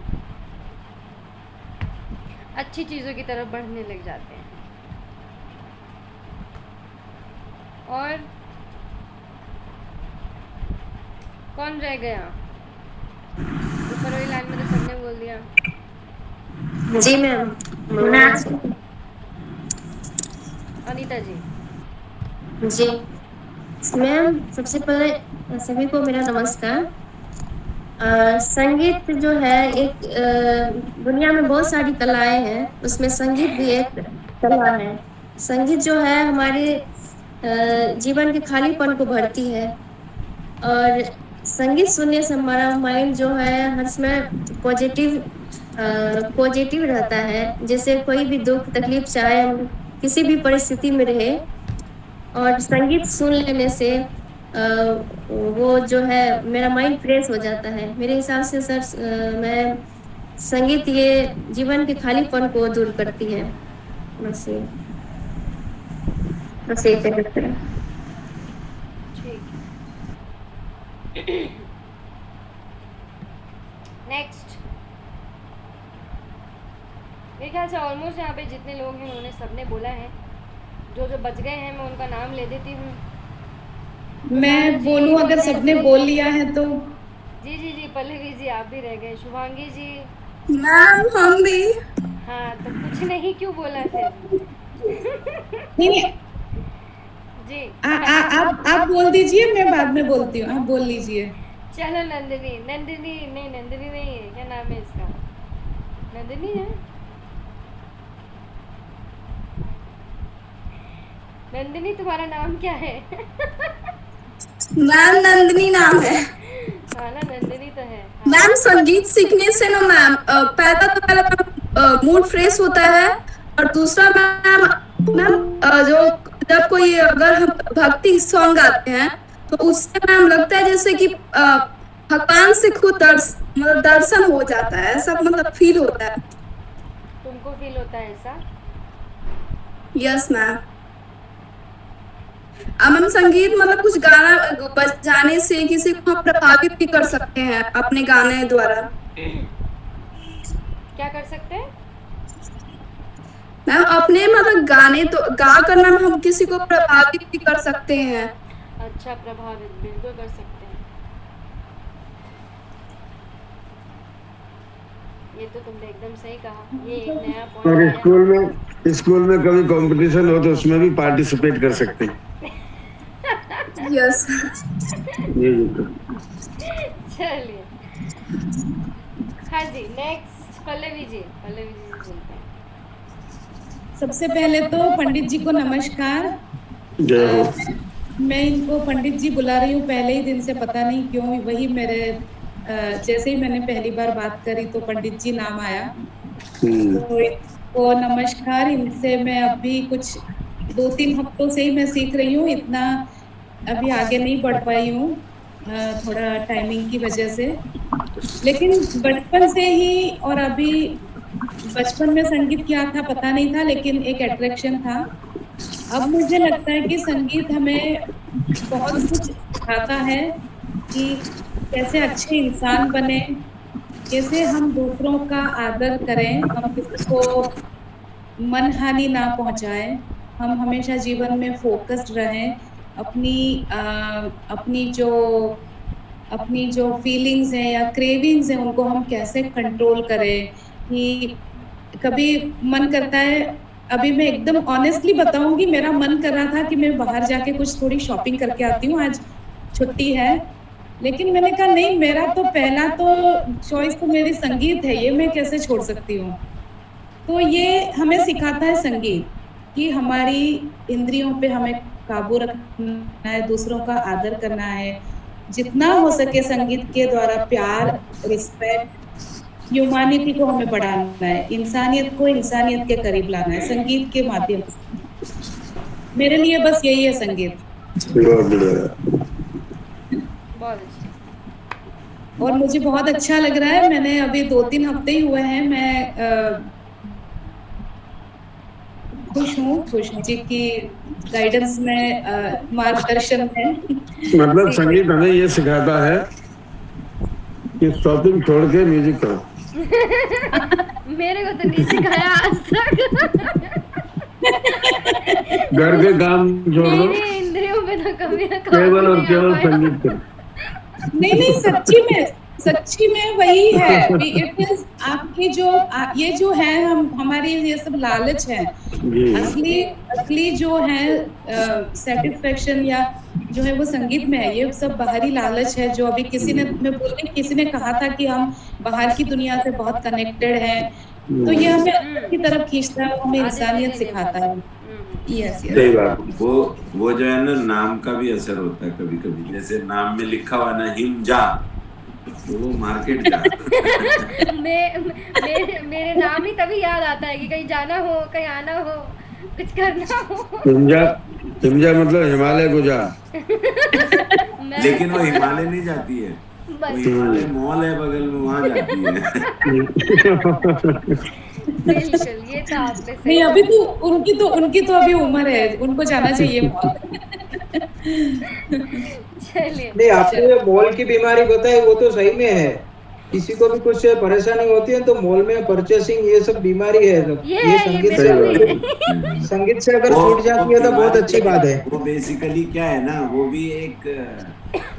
अच्छी चीज़ों की तरफ बढ़ने लग जाते हैं। और कौन रह गया? ऊपर वाली लाइन में तो सबने बोल दिया।
जी मैम।
अनीता जी।
जी मैम, सबसे पहले सभी को मेरा नमस्कार। संगीत जो है एक दुनिया में बहुत सारी कलाएं हैं, उसमें संगीत भी एक कला है। संगीत जो है हमारे जीवन के खालीपन को भरती है, और संगीत सुनने से हमारा माइंड जो है हर समय पॉजिटिव रहता है। जैसे कोई भी दुख तकलीफ चाहे हम किसी भी परिस्थिति में रहे, और संगीत सुन लेने से वो जो है मेरा माइंड फ्रेश हो जाता है। मेरे हिसाब से सर मैं संगीत ये जीवन के खालीपन को दूर करती है। बस यही लगता है।
नेक्स्ट। मेरे ख्याल से ऑलमोस्ट यहाँ पे जितने लोग हैं उन्होंने सबने बोला है। जो जो बच गए हैं मैं उनका नाम ले देती हूँ।
मैं बोलूं अगर सबने बोल लिया है तो?
जी जी जी, पल्लवी जी आप भी रह गए। शुभांगी जी।
मैम हम भी।
हाँ तो कुछ नहीं क्यों बोला फिर?
नहीं
जी
आप बोल दीजिए, मैं बाद में बोलती हूँ, आप बोल लीजिए।
चलो नंदिनी। नंदिनी नहीं है, क्या नाम है इसका? नंदिनी है। नंदिनी तुम्हारा नाम क्या है?
मैम नंदिनी नाम है।
हाँ ना, नंदिनी तो है।
मैम संगीत सीखने से ना मैम पहला मूड फ्रेश होता है, और दूसरा मैम जो जब कोई अगर हम भक्ति सॉन्ग गाते हैं तो उससे मैम लगता है जैसे कि भगवान से खुद मतलब दर्शन हो जाता है, ऐसा मतलब फील होता है।
तुमको फील होता है ऐसा?
Yes ma'am. मैम संगीत मतलब कुछ गाना बजाने से किसी को हम प्रभावित भी कर सकते हैं अपने गाने द्वारा।
क्या कर सकते हैं
मैम? अपने मतलब गाने तो गा कर मैम हम किसी को प्रभावित भी कर सकते हैं।
अच्छा, प्रभावित बिल्कुल कर सकते हैं। ये तो तुमने एकदम सही कहा, ये एक नया
और
पॉइंट
स्कूल में कभी कंपटीशन हो तो उसमें भी पार्टिसिपेट कर सकते हैं।
यस।
चलिए, हाँ जी, नेक्स्ट पल्लवी जी से बोलते हैं।
सबसे पहले तो पंडित जी को नमस्कार।
जय हो।
मैं इनको पंडित जी बुला रही हूँ पहले ही दिन से, पता नहीं क्यों, वही मेरे जैसे ही मैंने पहली बार बात करी तो पंडित जी नाम आया। तो इनको नमस्कार। इनसे मैं अभी कुछ 2-3 हफ्तों से ही मैं सीख रही हूँ, इतना अभी आगे नहीं बढ़ पाई हूँ थोड़ा टाइमिंग की वजह से, लेकिन बचपन से ही, और अभी बचपन में संगीत क्या था पता नहीं था, लेकिन एक अट्रैक्शन था। अब मुझे लगता है कि संगीत हमें बहुत कुछ सिखाता है कि कैसे अच्छे इंसान बने, कैसे हम दूसरों का आदर करें, हम किसी को मनहानि ना पहुंचाएं, हम हमेशा जीवन में फोकस्ड रहें, अपनी जो फीलिंग्स हैं या क्रेविंग्स हैं उनको हम कैसे कंट्रोल करें। कि कभी मन करता है, अभी मैं एकदम ऑनेस्टली बताऊंगी, मेरा मन कर रहा था कि मैं बाहर जाके कुछ थोड़ी शॉपिंग करके आती हूँ, आज छुट्टी है, लेकिन मैंने कहा नहीं, मेरा तो पहला तो चॉइस तो मेरी संगीत है, ये मैं कैसे छोड़ सकती हूँ। तो ये हमें सिखाता है संगीत कि हमारी इंद्रियों पे हमें काबू रखना है, दूसरों का आदर करना है, जितना हो सके संगीत के द्वारा प्यार, रिस्पेक्ट, ह्यूमैनिटी को हमें बढ़ाना है, इंसानियत को इंसानियत के करीब लाना है संगीत के माध्यम से। मेरे लिए बस यही है संगीत। और मुझे बहुत अच्छा लग रहा है, मैंने अभी 2-3 हफ्ते ही हुए हैं, मैं खुश हूँ जी की गाइडेंस में, मार्गदर्शन में।
मतलब संगीत हमें ये सिखाता है कि शॉपिंग छोड़ के म्यूजिक करो।
मेरे को तो नहीं सिखाया आज तक।
घर के काम छोड़ दो,
मेरे इंद्रियों पे तो कभी ना
केवल और केवल संगीत करो।
नहीं, सच्ची में वही है। इट इज आपकी ये जो है, हमारी ये सब लालच है, असली जो है सेटिस्फेक्शन या जो है वो संगीत में है। ये सब बाहरी लालच है जो अभी किसी ने कहा था कि हम बाहर की दुनिया से बहुत कनेक्टेड हैं, तो ये हमें अंदर की तरफ खींचता है, हमें इंसानियत सिखाता है। यस,
सही बात। वो जो है ना, नाम का भी असर होता है कभी कभी, जैसे नाम में लिखा हुआ ना हिमजा, तो वो मार्केट जा।
मेरे नाम ही तभी याद आता है कि कहीं जाना हो, कहीं आना हो, कुछ करना हो।
हिमजा मतलब हिमालय को जा।
लेकिन वो हिमालय नहीं जाती है, वो हिमालय मॉल है बगल में, वहाँ जाती है।
बिल्कुल, ये तो आपने सही।
नहीं, अभी तो उनकी तो अभी उम्र है, उनको जाना चाहिए मॉल।
नहीं, आपने जो मॉल की बीमारी बताई वो तो सही में है, किसी को भी कुछ परेशानी होती है तो मॉल में परचेसिंग, ये सब बीमारी है। ये संगीत से अगर छूट जाती है तो बहुत अच्छी बात है।
वो बेसिकली क्या है ना, वो भी एक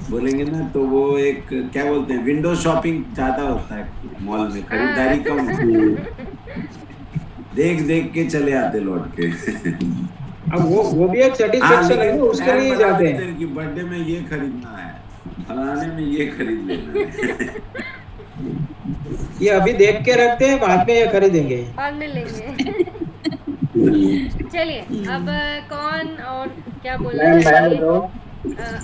बोलेंगे ना तो वो एक क्या बोलते हैं, विंडो शॉपिंग ज्यादा होता है मॉल में, खरीदारी कम। देख के चले आते लौट के।
अब वो भी एक सेटिस्फेक्शन है ना, उसके लिए जाते हैं
कि बर्थडे में ये खरीदना है, फलाने में ये खरीद लेना है।
ये अभी देख के रखते हैं, बाद में ये खरीदेंगे,
बाद में लेंगे। चलिए, अब कौन और क्या बोल रहे हैं?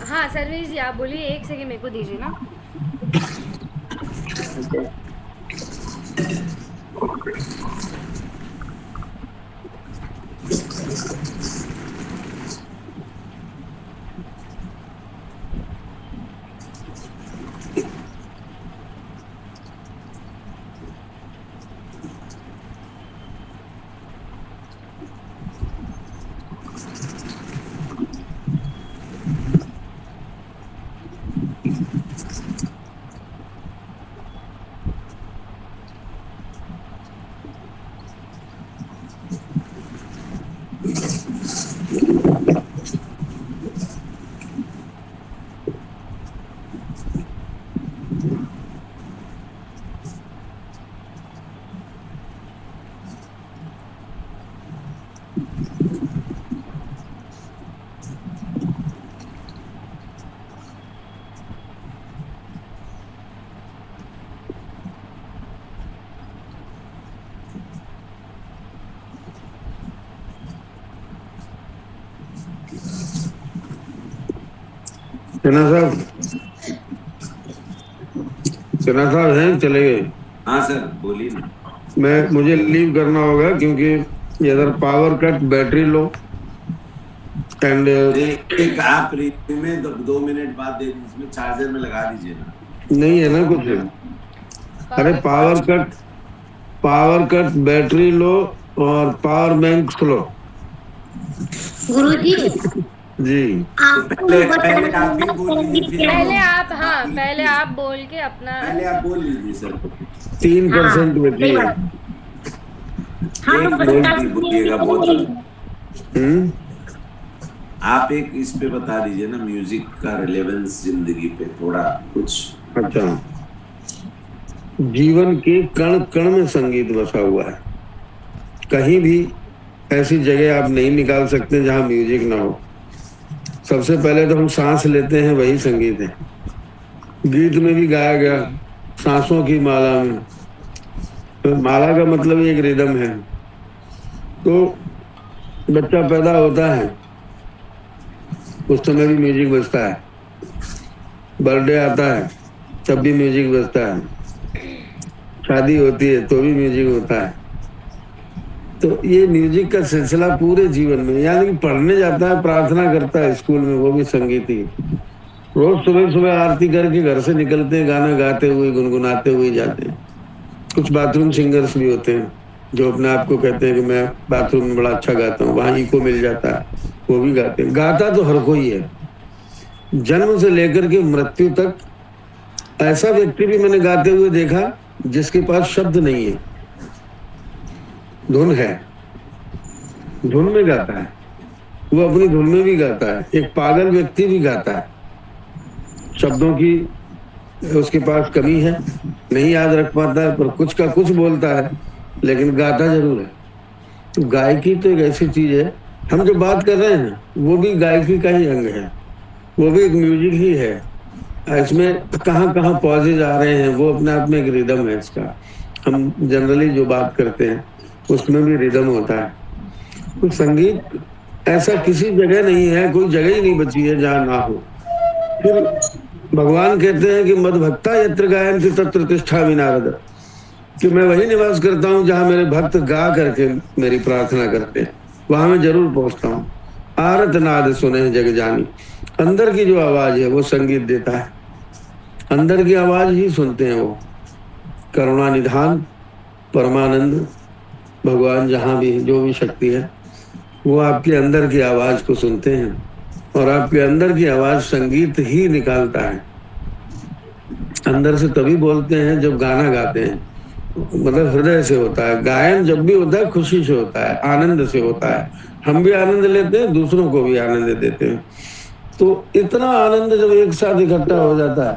हाँ सर्वेश जी, आप बोलिए, 1 सेकंड मेरे को दीजिए ना।
सिन्हा साहब हैं, चले गए?
हाँ सर बोलिए ना।
मुझे लीव करना होगा क्योंकि इधर power cut, battery low and
एक आप रिव्यू में 2 मिनट बाद दे दीजिए, इसमें चार्जर में लगा दीजिए ना।
नहीं है ना कुछ। अरे पावर कट, बैटरी लो और पावर बैंक लो।
गुरुजी
जी
पहले आप भी बोल लीजिए।
पहले आप बोल के अपना
पहले आप बोल लीजिए सर।
3% बची है।
बोलिएगा बहुत। आप एक इस पे बता दीजिए ना, म्यूजिक का रिलेवेंस जिंदगी पे थोड़ा कुछ।
अच्छा, जीवन के कण कण में संगीत बसा हुआ है। कहीं भी ऐसी जगह आप नहीं निकाल सकते जहां म्यूजिक ना हो। सबसे पहले तो हम सांस लेते हैं, वही संगीत है। गीत में भी गाया गया सांसों की माला में, तो माला का मतलब एक रिदम है। तो बच्चा पैदा होता है उस समय भी म्यूजिक बजता है, बर्थडे आता है तब भी म्यूजिक बजता है, शादी होती है तो भी म्यूजिक होता है। तो ये म्यूजिक का सिलसिला पूरे जीवन में, यानी कि पढ़ने जाता है, प्रार्थना करता है स्कूल में, वो भी संगीत ही। रोज सुबह सुबह आरती करके घर से निकलते हैं, गाना गाते हुए गुनगुनाते हुए जाते हैं। कुछ बाथरूम सिंगर्स भी होते हैं जो अपने आप को कहते हैं कि मैं बाथरूम में बड़ा अच्छा गाता हूँ, वहाँ इको मिल जाता है, वो भी गाते हैं। गाता तो हर कोई है, जन्म से लेकर के मृत्यु तक। ऐसा व्यक्ति भी मैंने गाते हुए देखा जिसके पास शब्द नहीं है, धुन है, धुन में गाता है, वो अपनी धुन में भी गाता है। एक पागल व्यक्ति भी गाता है, शब्दों की उसके पास कमी है, नहीं याद रख पाता है, पर कुछ का कुछ बोलता है, लेकिन गाता जरूर है। तो गायकी तो एक ऐसी चीज है, हम जो बात कर रहे हैं वो भी गायकी का ही अंग है, वो भी एक म्यूजिक ही है। इसमें कहाँ कहाँ पॉजेज आ रहे हैं, वो अपने आप में एक रिदम है इसका। हम जनरली जो बात करते हैं उसमें भी रिदम होता है। तो संगीत ऐसा किसी जगह नहीं है, कोई जगह ही नहीं बची है जहाँ ना हो। फिर भगवान कहते हैं कि मद भक्ता यत्र गायन्ति तत्र तिष्ठामि नारद, कि मैं वही निवास करता हूँ जहाँ मेरे भक्त गा करके मेरी प्रार्थना करते हैं, वहां मैं जरूर पहुंचता हूँ। आरत नाद सुने जग जानी, अंदर की जो आवाज है वो संगीत देता है, अंदर की आवाज ही सुनते हैं वो। करुणा निधान परमानंद भगवान जहाँ भी जो भी शक्ति है वो आपके अंदर की आवाज को सुनते हैं, और आपके अंदर की आवाज संगीत ही निकालता है। अंदर से तभी बोलते हैं जब गाना गाते हैं, मतलब हृदय से होता है। गायन जब भी होता है खुशी से होता है, आनंद से होता है। हम भी आनंद लेते हैं, दूसरों को भी आनंद देते हैं। तो इतना आनंद जब एक साथ इकट्ठा हो जाता है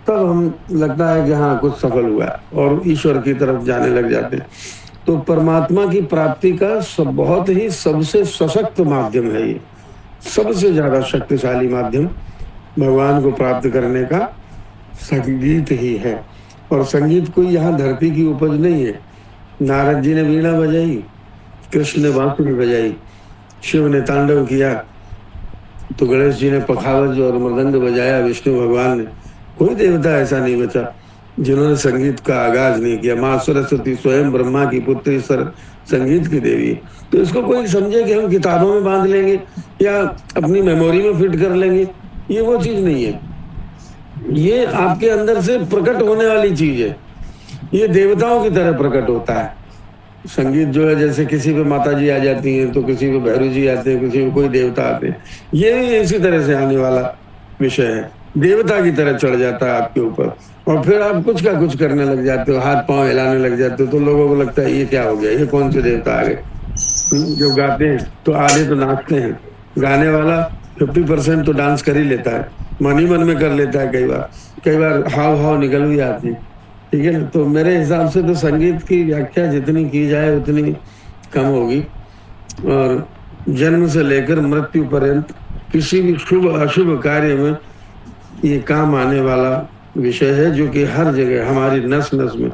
तब हम लगता है कि हाँ कुछ सफल हुआ और ईश्वर की तरफ जाने लग जाते हैं। तो परमात्मा की प्राप्ति का बहुत ही सबसे सशक्त माध्यम है ये, सबसे ज्यादा शक्तिशाली माध्यम भगवान को प्राप्त करने का संगीत ही है। और संगीत कोई यहाँ धरती की उपज नहीं है। नारद जी ने वीणा बजाई, कृष्ण ने बांसुरी बजाई, शिव ने तांडव किया, तो गणेश जी ने पखावज और मृदंग बजाया, विष्णु भगवान ने। कोई देवता ऐसा नहीं बचा जिन्होंने संगीत का आगाज नहीं किया। माँ सरस्वती स्वयं ब्रह्मा की पुत्री संगीत की देवी है। तो इसको कोई समझे कि हम किताबों में बांध लेंगे या अपनी मेमोरी में फिट कर लेंगे, ये वो चीज नहीं है। ये आपके अंदर से प्रकट होने वाली चीज है, ये देवताओं की तरह प्रकट होता है। संगीत जो है, जैसे किसी पे माता जी आ जाती हैं, तो किसी पे भैरव जी आते हैं, किसी पे कोई देवता आते हैं, ये भी इसी तरह से आने वाला विषय है। देवता की तरह चढ़ जाता है आपके ऊपर, और फिर आप कुछ का कुछ करने लग जाते हो, हाथ पांव हिलाने लग जाते हो, तो लोगों को लगता है ये क्या हो गया, ये कौन से देवता आ गए। जो गाते हैं तो आधे तो नाचते हैं, गाने वाला 50% तो डांस कर ही लेता है, मन ही मन में कर लेता है। कई बार हाव हाव निकल भी आते हैं, ठीक है ना। तो मेरे हिसाब से तो संगीत की व्याख्या जितनी की जाए उतनी कम होगी। और जन्म से लेकर मृत्यु पर्यंत किसी भी शुभ अशुभ कार्य में ये काम आने वाला विषय है, जो कि हर जगह हमारी नस नस में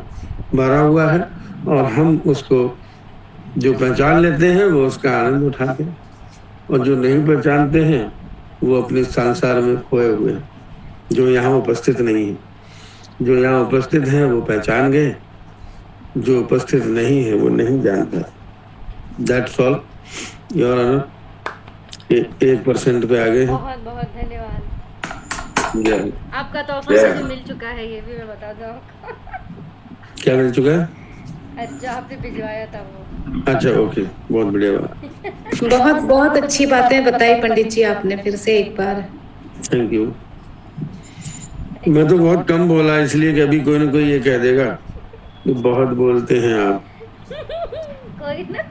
भरा हुआ है, और हम उसको जो पहचान लेते हैं वो उसका आनंद उठाते हैं, और जो नहीं पहचानते हैं वो अपने संसार में खोए हुए हैं, जो यहाँ उपस्थित नहीं है। जो यहाँ उपस्थित हैं वो पहचान गए, जो उपस्थित नहीं है वो नहीं जान पाए। That's all your honour. 1% पे आ गए हैं।
बहुत बहुत धन्यवाद।
जय।
आपका तोहफा मुझे मिल चुका है, ये भी मैं बता दूं आपको।
क्या मिल चुका है?
अच्छा, आपने भिजवाया था वो।
अच्छा, ओके, बहुत बढ़िया बात।
बहुत बहुत अच्छी बातें बताई पंडित जी आपने फिर से एक बार।
Thank you. मैं तो बहुत कम बोला, इसलिए कि अभी कोई ना कोई ये कह देगा कि बहुत बोलते हैं आप।
कोई ना।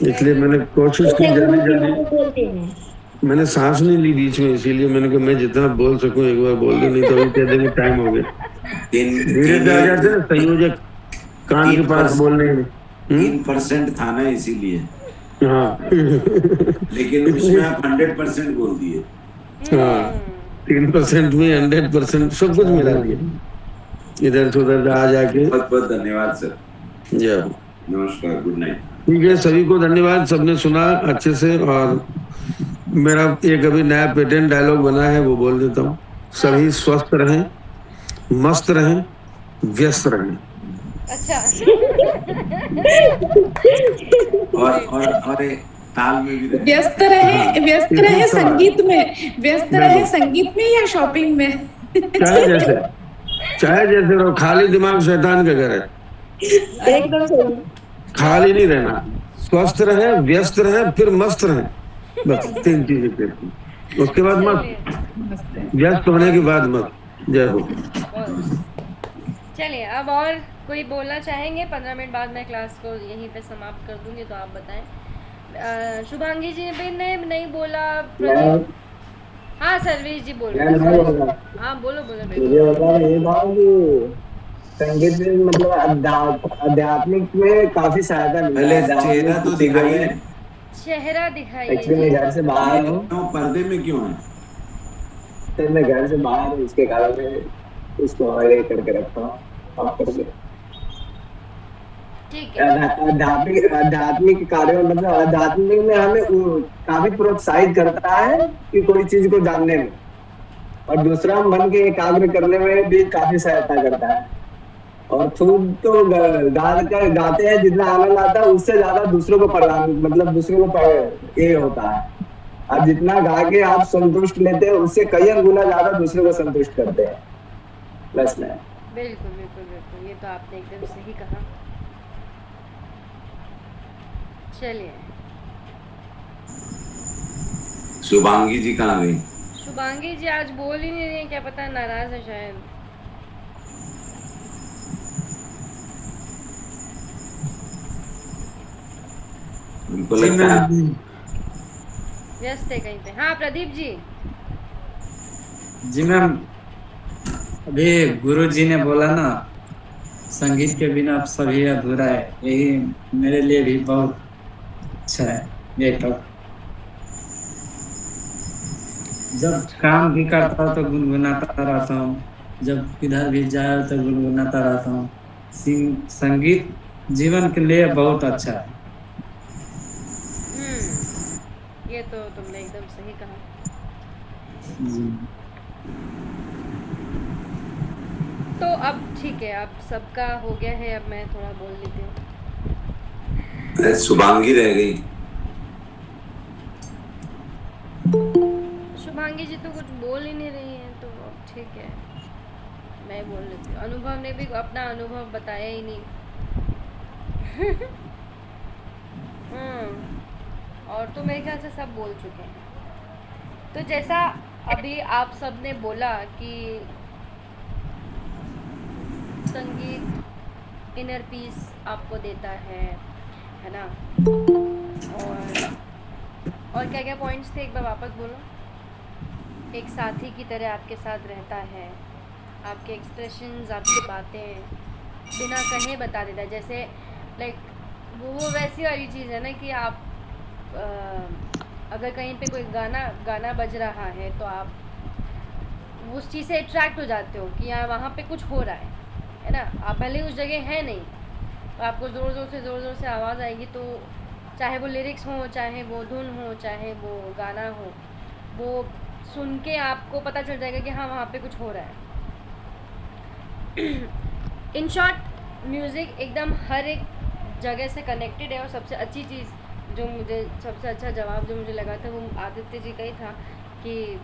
इसलिए मैंने कोशिश की जल्दी जल्दी। मैंने सांस नहीं ली बीच में, इसीलिए मैंने कहा मैं जितना बोल सकूं एक बार बोल दूं, नहीं तो अभी कह देंगे टाइम हो गया। धीरे से आ जाते ना संयोजक कान के पास बोलने में।
3% था ना, इसीलिए।
हाँ।
लेकिन उसमें आप 100% बोल दिए।
हाँ, 3% में 100% सब कुछ मिला दिया, इधर से उधर आ जाके।
बहुत बहुत धन्यवाद सर।
जय।
नमस्कार, गुड नाइट।
ठीक है, सभी को धन्यवाद, सबने सुना अच्छे से। और मेरा एक अभी नया पेटेंट डायलॉग बना है, वो बोल देता हूँ। सभी स्वस्थ रहें, मस्त रहें, व्यस्त रहें।
अच्छा।
और ताल में भी
व्यस्त रहे संगीत में, व्यस्त रहे संगीत में या शॉपिंग में।
चाहे जैसे रहो, खाली दिमाग शैतान का घर है।
एकदम सही।
खाली नहीं रहना, स्वस्थ रहे, व्यस्त रहे, फिर मस्त रहे, बस 3 चीजें करती। उसके बाद मत, व्यस्त होने के बाद मत। जय हो।
चलिए, अब और कोई बोलना चाहेंगे? 15 मिनट बाद मैं क्लास को यहीं पे समाप्त कर दूंगी, तो आप बताएं। शुभांगी जी भी ने नहीं बोला। हाँ, सर्वेश जी बोल रहे हैं। हाँ, बोलो
बोलो। संगीत में मतलब आध्यात्मिक में काफी सहायता मिली।
पहले चेहरा तो दिखाइए।
चेहरा दिखाइए।
एक्चुअली मैं घर से बाहर हूँ।
पर्दे में क्यों है?
तो मैं घर से बाहर हूँ, इसके कारण मैं इसको आगे करके रखता हूँ। आध्यात्मिक कार्यों मतलब आध्यात्मिक में हमें काफी प्रोत्साहित करता है कि कोई चीज को जानने में, और दूसरा मन के एकाग्र करने में भी काफी सहायता करता है। और खुद तो गाते हैं, जितना आनंद आता है उससे ज्यादा दूसरों को दूसरों को ये होता है। और जितना गा के आप संतुष्ट लेते हैं, उससे कई गुना ज्यादा दूसरों को संतुष्ट करते हैं। बस मैं
बिल्कुल बिल्कुल बिल्कुल, ये तो आपने एकदम सही कहा। चलिए,
शुभांगी जी कहाँ गई?
शुभांगी जी आज बोल ही नहीं रही, क्या पता नाराज है शायद।
उनको लगता है
व्यस्त है कहीं पे। हाँ, प्रदीप जी।
जी मैम, अभी गुरु जी ने बोला ना, संगीत के बिना सभी अधूरा है। यही मेरे लिए भी बहुत अच्छा है ये टॉक। जब काम भी करता हूँ तो गुनगुनाता रहता हूँ, जब इधर भी जाए तो गुनगुनाता रहता हूँ। संगीत जीवन के लिए बहुत अच्छा है।
ये तो तुमने एकदम सही कहा। तो अब ठीक है, अब सबका हो गया है, अब मैं थोड़ा बोल लेती हूँ।
शुभांगी रह गई।
शुभांगी जी तो कुछ बोल ही नहीं रही हैं, तो अब ठीक है, मैं बोल लेती हूँ। अनुभव ने भी अपना अनुभव बताया ही नहीं। और तो मेरे ख्याल से सब बोल चुके हैं। तो जैसा अभी आप सब ने बोला कि संगीत इनर पीस आपको देता है ना, और क्या क्या पॉइंट्स थे, एक बार वापस बोलो। एक साथी की तरह आपके साथ रहता है, आपके एक्सप्रेशंस, आपकी बातें बिना कहे बता देता है। जैसे लाइक वो वैसी वाली चीज़ है ना कि आप अगर कहीं पे कोई गाना बज रहा है तो आप उस चीज़ से अट्रैक्ट हो जाते हो कि यार वहाँ पे कुछ हो रहा है ना। आप पहले उस जगह है नहीं, तो आपको ज़ोर ज़ोर से आवाज़ आएगी तो चाहे वो लिरिक्स हो, चाहे वो धुन हो, चाहे वो गाना हो, वो सुन के आपको पता चल जाएगा कि हाँ वहाँ पे कुछ हो रहा है। इन शॉर्ट म्यूज़िक एकदम हर एक जगह से कनेक्टेड है। और सबसे अच्छी चीज़ जो मुझे, सबसे अच्छा जवाब जो मुझे लगा था वो आदित्य जी का ही था कि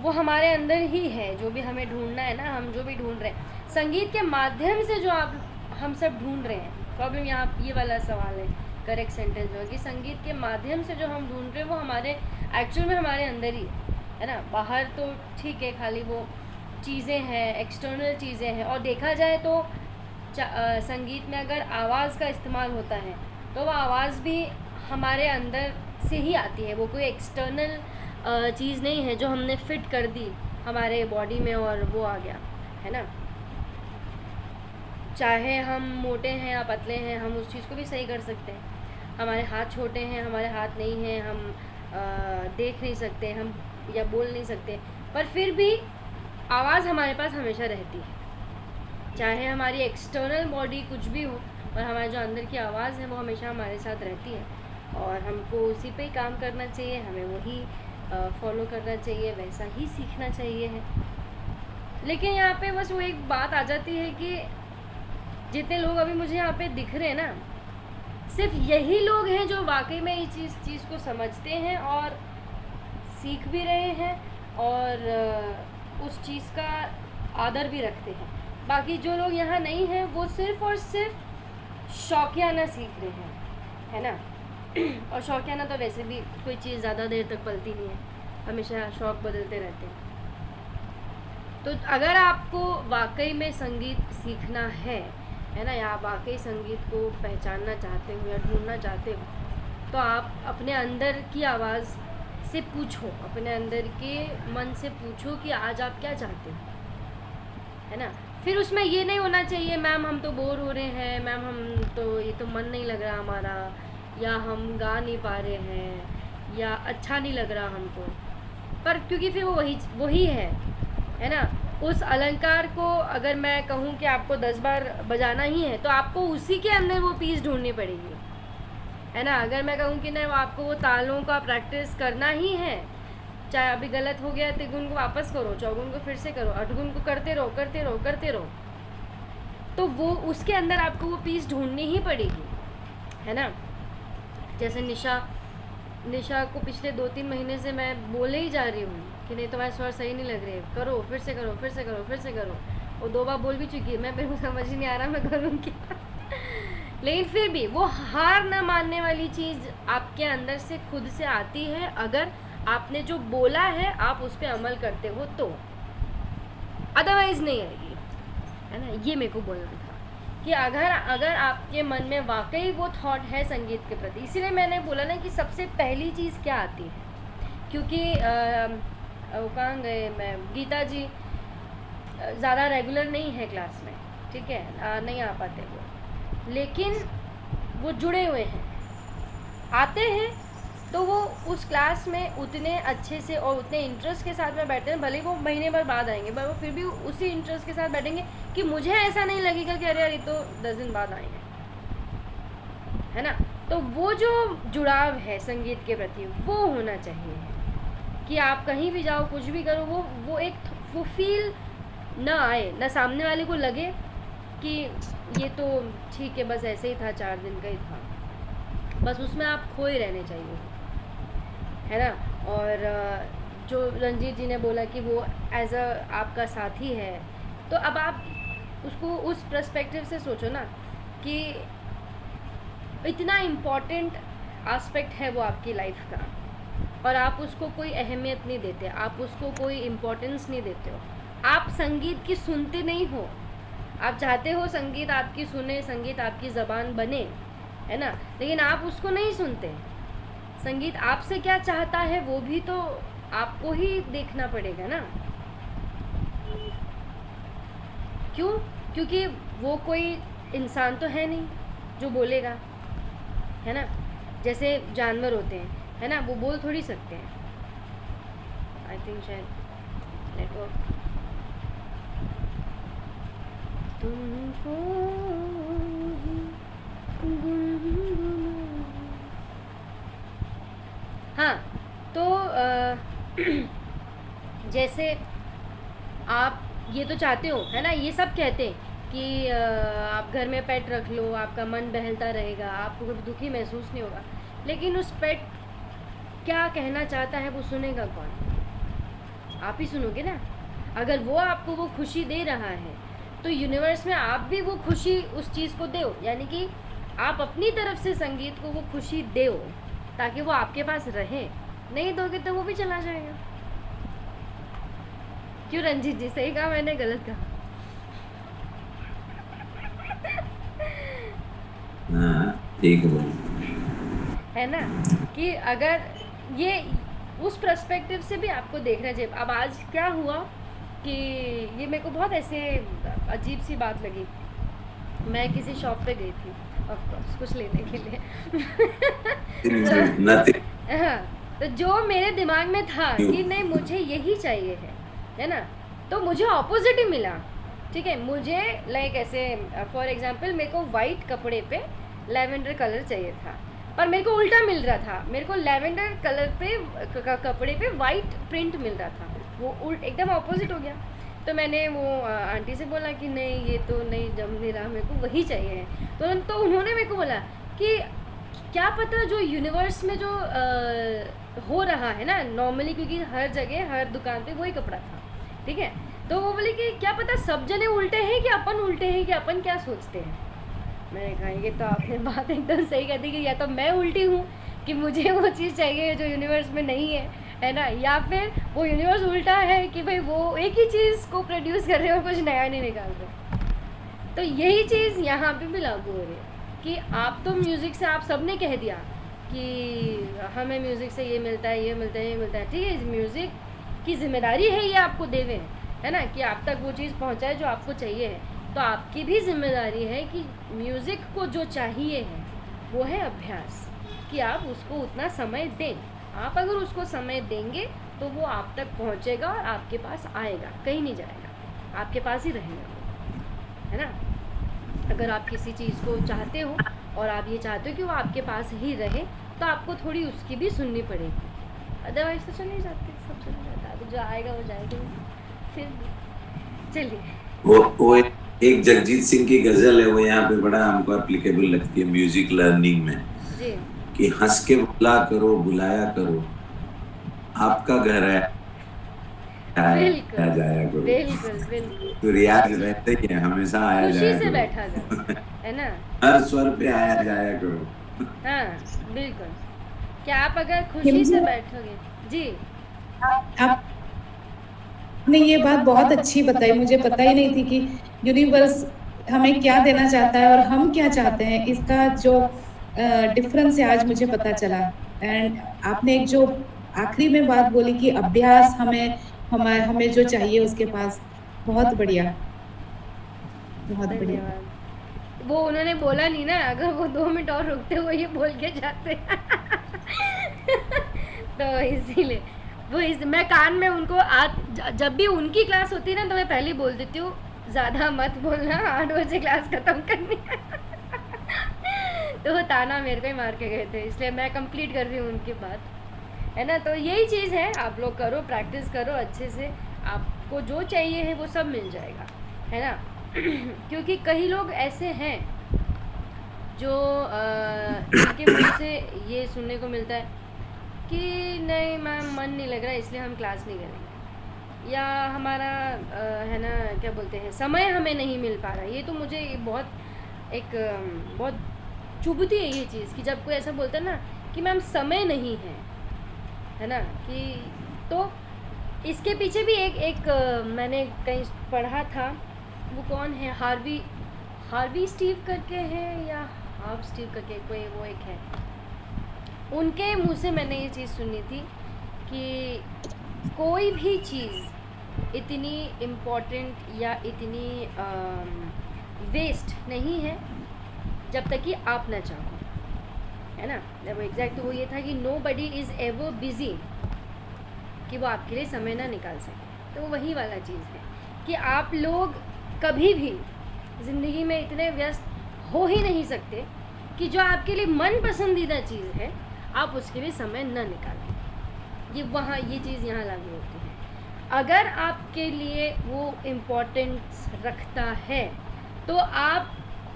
वो हमारे अंदर ही है, जो भी हमें ढूंढना है ना, हम जो भी ढूंढ रहे हैं संगीत के माध्यम से, जो आप हम सब ढूंढ रहे हैं। प्रॉब्लम यहाँ ये वाला सवाल है, करेक्ट सेंटेंस जो है कि संगीत के माध्यम से जो हम ढूंढ रहे हैं वो हमारे एक्चुअल में हमारे अंदर ही है ना। बाहर तो ठीक है, खाली वो चीज़ें हैं, एक्सटर्नल चीज़ें हैं। और देखा जाए तो संगीत में अगर आवाज़ का इस्तेमाल होता है तो वो आवाज़ भी हमारे अंदर से ही आती है, वो कोई एक्सटर्नल चीज़ नहीं है जो हमने फिट कर दी हमारे बॉडी में और वो आ गया, है ना। चाहे हम मोटे हैं या पतले हैं, हम उस चीज़ को भी सही कर सकते हैं। हमारे हाथ छोटे हैं, हमारे हाथ नहीं हैं, हम देख नहीं सकते, हम या बोल नहीं सकते, पर फिर भी आवाज़ हमारे पास हमेशा रहती है। चाहे हमारी एक्सटर्नल बॉडी कुछ भी हो, पर हमारे जो अंदर की आवाज़ है वो हमेशा हमारे साथ रहती है और हमको उसी पे ही काम करना चाहिए, हमें वही फॉलो करना चाहिए, वैसा ही सीखना चाहिए है। लेकिन यहाँ पे बस वो एक बात आ जाती है कि जितने लोग अभी मुझे यहाँ पे दिख रहे हैं ना, सिर्फ यही लोग हैं जो वाकई में इस चीज़ को समझते हैं और सीख भी रहे हैं और उस चीज़ का आदर भी रखते हैं। बाकी जो लोग यहाँ नहीं हैं वो सिर्फ़ और सिर्फ शौकियाना सीख रहे हैं, है ना। और शौकियाना तो वैसे भी कोई चीज़ ज़्यादा देर तक पलती नहीं है, हमेशा शौक़ बदलते रहते हैं। तो अगर आपको वाकई में संगीत सीखना है ना, या आप वाकई संगीत को पहचानना चाहते हो या ढूंढना चाहते हो, तो आप अपने अंदर की आवाज़ से पूछो, अपने अंदर के मन से पूछो कि आज आप क्या चाहते हो, है ना। फिर उसमें ये नहीं होना चाहिए मैम हम तो बोर हो रहे हैं, मैम हम तो ये तो मन नहीं लग रहा हमारा, या हम गा नहीं पा रहे हैं, या अच्छा नहीं लग रहा हमको। पर क्योंकि फिर वो वही है ना। उस अलंकार को अगर मैं कहूँ कि आपको 10 बार बजाना ही है तो आपको उसी के अंदर वो पीस ढूंढनी पड़ेगी, है ना। अगर मैं कहूँ कि नहीं, आपको वो तालों का प्रैक्टिस करना ही है, चाहे अभी गलत हो गया त्रिगुण को वापस करो, चौगुण को फिर से करो, अठगुण को करते रहो करते रहो करते रहो, तो वो उसके अंदर आपको वो पीस ढूंढनी ही पड़ेगी, है ना। जैसे निशा को पिछले 2-3 महीने से मैं बोले ही जा रही हूँ कि नहीं तुम्हारे स्वर सही नहीं लग रहे, करो फिर से करो फिर से करो फिर से करो। वो 2 बार बोल भी चुकी है, मैं मेरे को समझ ही नहीं आ रहा मैं करूँ क्या। लेकिन फिर भी वो हार ना मानने वाली चीज़ आपके अंदर से खुद से आती है, अगर आपने जो बोला है आप उस पर अमल करते हो तो, अदरवाइज़ नहीं आएगी, है ना। ये मेरे को बोलना था कि अगर आपके मन में वाकई वो थॉट है संगीत के प्रति, इसीलिए मैंने बोला ना कि सबसे पहली चीज़ क्या आती है, क्योंकि वो कहाँ गए, मैं गीता जी ज़्यादा रेगुलर नहीं है क्लास में, ठीक है, नहीं आ पाते वो, लेकिन वो जुड़े हुए हैं, आते हैं तो वो उस क्लास में उतने अच्छे से और उतने इंटरेस्ट के साथ में बैठते हैं। भले वो महीने भर बाद आएंगे पर वो फिर भी उसी इंटरेस्ट के साथ बैठेंगे कि मुझे ऐसा नहीं लगेगा कि अरे यार ये तो 10 दिन बाद आए हैं, है ना। तो वो जो जुड़ाव है संगीत के प्रति वो होना चाहिए कि आप कहीं भी जाओ कुछ भी करो, वो एक वो फील ना आए, ना सामने वाले को लगे कि ये तो ठीक है बस ऐसे ही था, 4 दिन का ही था, बस उसमें आप खोए रहने चाहिए, है ना। और जो रंजीत जी ने बोला कि वो एज अ आपका साथी है, तो अब आप उसको उस पर्सपेक्टिव से सोचो ना कि इतना इम्पॉर्टेंट एस्पेक्ट है वो आपकी लाइफ का और आप उसको कोई अहमियत नहीं देते, आप उसको कोई इम्पोर्टेंस नहीं देते हो। आप संगीत की सुनते नहीं हो, आप चाहते हो संगीत आपकी सुने, संगीत आपकी ज़बान बने, है ना, लेकिन आप उसको नहीं सुनते। संगीत आपसे क्या चाहता है वो भी तो आपको ही देखना पड़ेगा ना। क्यों? क्योंकि वो कोई इंसान तो है नहीं जो बोलेगा, है ना। जैसे जानवर होते हैं, है ना, वो बोल थोड़ी सकते हैं। आई थिंक शायद नेटवर्क तुमको गुनगुना हाँ, तो जैसे आप ये तो चाहते हो, है ना, ये सब कहते हैं कि आप घर में पेट रख लो, आपका मन बहलता रहेगा, आपको कभी दुखी महसूस नहीं होगा। लेकिन उस पेट क्या कहना चाहता है वो सुनेगा कौन? आप ही सुनोगे ना। अगर वो आपको वो खुशी दे रहा है तो यूनिवर्स में आप भी वो खुशी उस चीज़ को दो, यानी कि आप अपनी तरफ से संगीत को वो खुशी दो ताकि वो आपके पास रहे। नहीं दोगे तो वो भी चला जाएगा। क्यों रंजीत जी, सही कहा मैंने, गलत कहा?
ठीक है,
है ना, कि अगर ये उस पर्सपेक्टिव से भी आपको देखना चाहिए। अब आज क्या हुआ कि ये मेरे को बहुत ऐसे अजीब सी बात लगी। मैं किसी शॉप पे गई थी, ऑफ कोर्स कुछ लेने के लिए। हाँ, तो जो मेरे दिमाग में था कि नहीं मुझे यही चाहिए है ना, तो मुझे ऑपोजिट ही मिला। ठीक है, मुझे लाइक ऐसे फॉर एग्जांपल मेरे को वाइट कपड़े पे लैवेंडर कलर चाहिए था, पर मेरे को उल्टा मिल रहा था। मेरे को लैवेंडर कलर पे कपड़े पे वाइट प्रिंट मिल रहा था, वो एकदम ऑपोजिट हो गया। तो मैंने वो आंटी से बोला कि नहीं ये तो नहीं जम नहीं रहा, मेरे को वही चाहिए है। तो उन्होंने मेरे को बोला कि क्या पता जो यूनिवर्स में जो हो रहा है ना नॉर्मली, क्योंकि हर जगह हर दुकान पे वही कपड़ा था। ठीक है, तो वो बोले कि क्या पता सब जने उल्टे हैं कि अपन उल्टे हैं, कि अपन क्या सोचते हैं। मैंने कहा ये तो आपने बात एकदम सही कर दी कि या तो मैं उल्टी हूँ कि मुझे वो चीज़ चाहिए जो यूनिवर्स में नहीं है ना, या फिर वो यूनिवर्स उल्टा है कि भाई वो एक ही चीज़ को प्रोड्यूस कर रहे हैं और कुछ नया नहीं निकाल रहे। तो यही चीज़ यहाँ पे भी लागू हो रही है कि आप तो म्यूज़िक से आप सबने कह दिया कि हमें म्यूज़िक से ये मिलता है, ये मिलता है, ये मिलता है। ठीक है, म्यूज़िक की जिम्मेदारी है ये आपको देवे, है ना, कि आप तक वो चीज़ पहुँचाए जो आपको चाहिए है। तो आपकी भी जिम्मेदारी है कि म्यूज़िक को जो चाहिए है वो है अभ्यास, कि आप उसको उतना समय दें। आप अगर उसको समय देंगे तो वो आप तक पहुंचेगा और आपके पास आएगा, कहीं नहीं जाएगा, आपके पास ही रहेगा, है ना। अगर आप किसी चीज़ को चाहते हो और आप ये चाहते हो कि वो आपके पास ही रहे तो आपको थोड़ी उसकी भी सुननी पड़ेगी, अदरवाइज तो चले जाते, सब चले जाता है। तो जो आएगा वो जाएगा। फिर चलिए,
वो एक जगजीत सिंह की गजल है, वो यहाँ पे बड़ा हमको एप्लीकेबल लगती है म्यूजिक लर्निंग में
जी,
कि हंस के बुला करो, बुलाया करो, आपका घर है, आया जाया करो।
बिल्कुल
तो रियाज रहते ही है, हमेशा आया
खुशी
जाया
से
करो,
बैठा करो, है ना,
हर स्वर पे आया जाया करो।
हाँ बिल्कुल, क्या आप अगर खुशी से बैठोगे। जी,
आपने ये बात बहुत अच्छी बताई, मुझे पता ही नहीं थी कि यूनिवर्स हमें क्या देना चाहता है और हम क्या चाहते हैं। इसका जो डिफरेंस है आज मुझे पता चला। एंड आपने एक जो आखिरी में बात बोली कि अभ्यास हमें जो चाहिए उसके पास, बहुत बढ़िया, बहुत बढ़िया।
वो उन्होंने बोला नहीं ना, अगर वो 2 मिनट और रुकते हुए ये बोल के जाते तो इसीलिए मैं कान में उनको जब भी उनकी क्लास होती है ना तो मैं पहले बोल देती हूँ ज़्यादा मत बोलना, 8 बजे क्लास ख़त्म करनी है। तो वो ताना मेरे को ही मार के गए थे, इसलिए मैं कंप्लीट कर रही हूँ उनकी बात, है ना। तो यही चीज़ है, आप लोग करो, प्रैक्टिस करो अच्छे से, आपको जो चाहिए है वो सब मिल जाएगा, है ना। क्योंकि कई लोग ऐसे हैं जो इनके मुँह से ये सुनने को मिलता है कि नहीं मैम मन नहीं लग रहा इसलिए हम क्लास नहीं करेंगे, या हमारा है ना क्या बोलते हैं समय हमें नहीं मिल पा रहा। ये तो मुझे बहुत चुभती है ये चीज़ कि जब कोई ऐसा बोलता है ना कि मैम समय नहीं है ना, कि तो इसके पीछे भी एक मैंने कहीं पढ़ा था, वो कौन है, हार्वी स्टीव करके है या हार्व स्टीव करके कोई वो एक है, उनके मुंह से मैंने ये चीज़ सुनी थी कि कोई भी चीज़ इतनी इम्पोर्टेंट या इतनी वेस्ट नहीं है जब तक कि आप ना चाहो, है ना। वो एग्जैक्ट वो ये था कि नोबडी इज़ एवर बिज़ी, कि वो आपके लिए समय ना निकाल सके। तो वो वही वाला चीज़ है कि आप लोग कभी भी ज़िंदगी में इतने व्यस्त हो ही नहीं सकते कि जो आपके लिए मन पसंदीदा चीज़ है आप उसके लिए समय न निकालें। ये चीज़ यहाँ लागू होती है। अगर आपके लिए वो इम्पोर्टेंस रखता है तो आप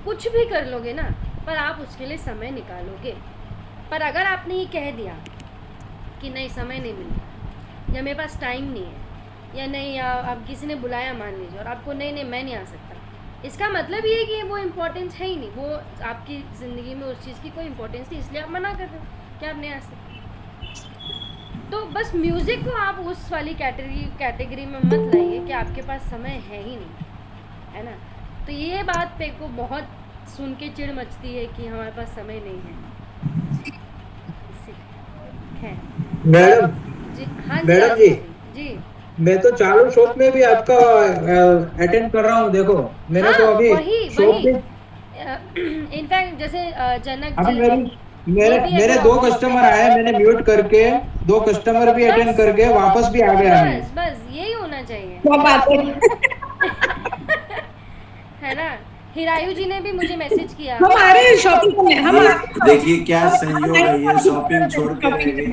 कुछ भी कर लोगे ना, पर आप उसके लिए समय निकालोगे। पर अगर आपने ये कह दिया कि नहीं समय नहीं मिलता, या मेरे पास टाइम नहीं है, या नहीं, या आप किसी ने बुलाया मान लीजिए और आपको नहीं मैं नहीं आ सकता, इसका मतलब ये है कि वो इम्पोर्टेंस है ही नहीं, वो आपकी ज़िंदगी में उस चीज़ की कोई इम्पोर्टेंस नहीं, इसलिए आप मना कर रहे हो कि आप नहीं आ सकते। तो बस म्यूज़िक को आप उस वाली कैटेगरी में मत लाइए कि आपके पास समय है ही नहीं, है ना। तो ये बात पे को बहुत सुन के चिढ़ मचती है कि हमारे पास समय नहीं है।
मैडम
जी हाँ
मैडम जी
जी
मैं तो चालू शॉप में भी आपका अटेंड कर रहा हूँ। देखो मैंने तो अभी शॉप में
इनफैक्ट जैसे जनक
अभी
जी
मेरे 2 कस्टमर आए, मैंने म्यूट करके 2 कस्टमर भी अटेंड करके वापस भी आ गया।
बस यही होना चाहिए,
क्या बात
है ना। हिरायू जी ने भी मुझे मैसेज किया,
हम आ रहे हैं शॉपिंग करने। हम
देखिए क्या संयोग है, ये शॉपिंग छोड़ के रह गई।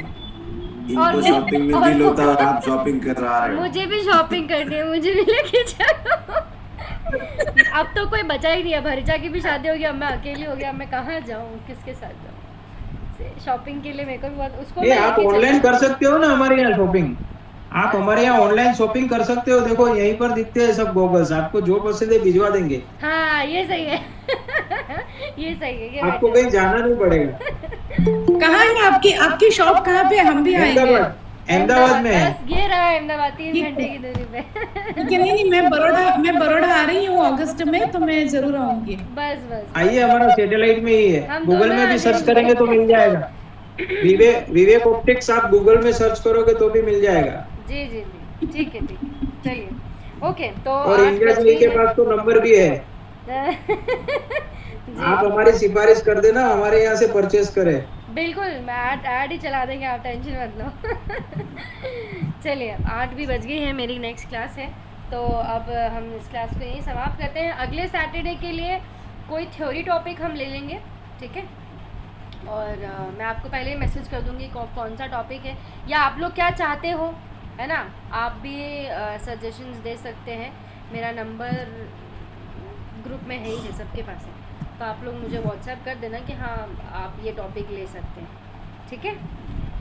इनको शॉपिंग में दिल होता है और आप शॉपिंग कर रहा है।
मुझे भी शॉपिंग करनी है, मुझे भी लेके चलो। अब तो कोई बचा ही नहीं है, भरिजा की भी शादी होगी, अब मैं अकेली हो गया, अब मैं कहाँ जाऊँ, किसके साथ जाऊँ शॉपिंग के लिए। मेरे को भी बहुत उसको
आप ऑनलाइन कर सकते हो ना हमारे यहाँ शॉपिंग, आप हमारे यहाँ ऑनलाइन शॉपिंग कर सकते हो। देखो यहीं पर दिखते हैं सब गॉगल्स, आपको जो पसंद है भिजवा देंगे।
हाँ ये सही है। ये सही है, ये
आपको कहीं जाना नहीं पड़ेगा।
कहाँ है आपकी शॉप कहाँ पे? हम भी आएंगे।
अहमदाबाद में है।
बस ये रहा अहमदाबाद, 3 घंटे की दूरी पे।
नहीं मैं बड़ौदा आ रही हूँ अगस्त में, तो मैं जरूर आऊंगी।
बस
आइए, हमारा सैटेलाइट में ही है, गूगल में भी सर्च करेंगे तो मिल जाएगा। विवेक ऑप्टिक्स आप गूगल में सर्च करोगे तो भी मिल जाएगा।
जी जी जी ठीक है चलिए ओके। तो
और इंडिया जी के पास तो नंबर भी है। आप हमारी सिफारिश कर देना, हमारे यहाँ से परचेस करें।
बिल्कुल, मैं ऐड ही चला देंगे, आप टेंशन मत लो। चलिए 8 भी बज गई है, मेरी नेक्स्ट क्लास है, तो अब हम इस क्लास को यहीं समाप्त करते हैं। अगले सैटरडे के लिए कोई थ्योरी टॉपिक हम ले लेंगे, ठीक है। और मैं आपको पहले ही मैसेज कर दूंगी कौन सा टॉपिक है, या आप लोग क्या चाहते हो, है ना। आप भी सजेशंस दे सकते हैं, मेरा नंबर ग्रुप में है ही, सबके पास है, तो आप लोग मुझे व्हाट्सएप कर देना कि हाँ आप ये टॉपिक ले सकते हैं, ठीक है।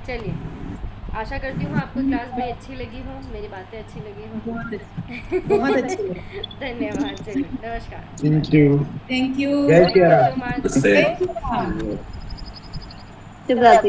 चलिए, आशा करती हूँ आपको क्लास बड़ी अच्छी लगी हो, मेरी बातें अच्छी लगी हो। बहुत अच्छी। धन्यवाद। चलिए नमस्कार।
Thank you.
जय श्री
राम।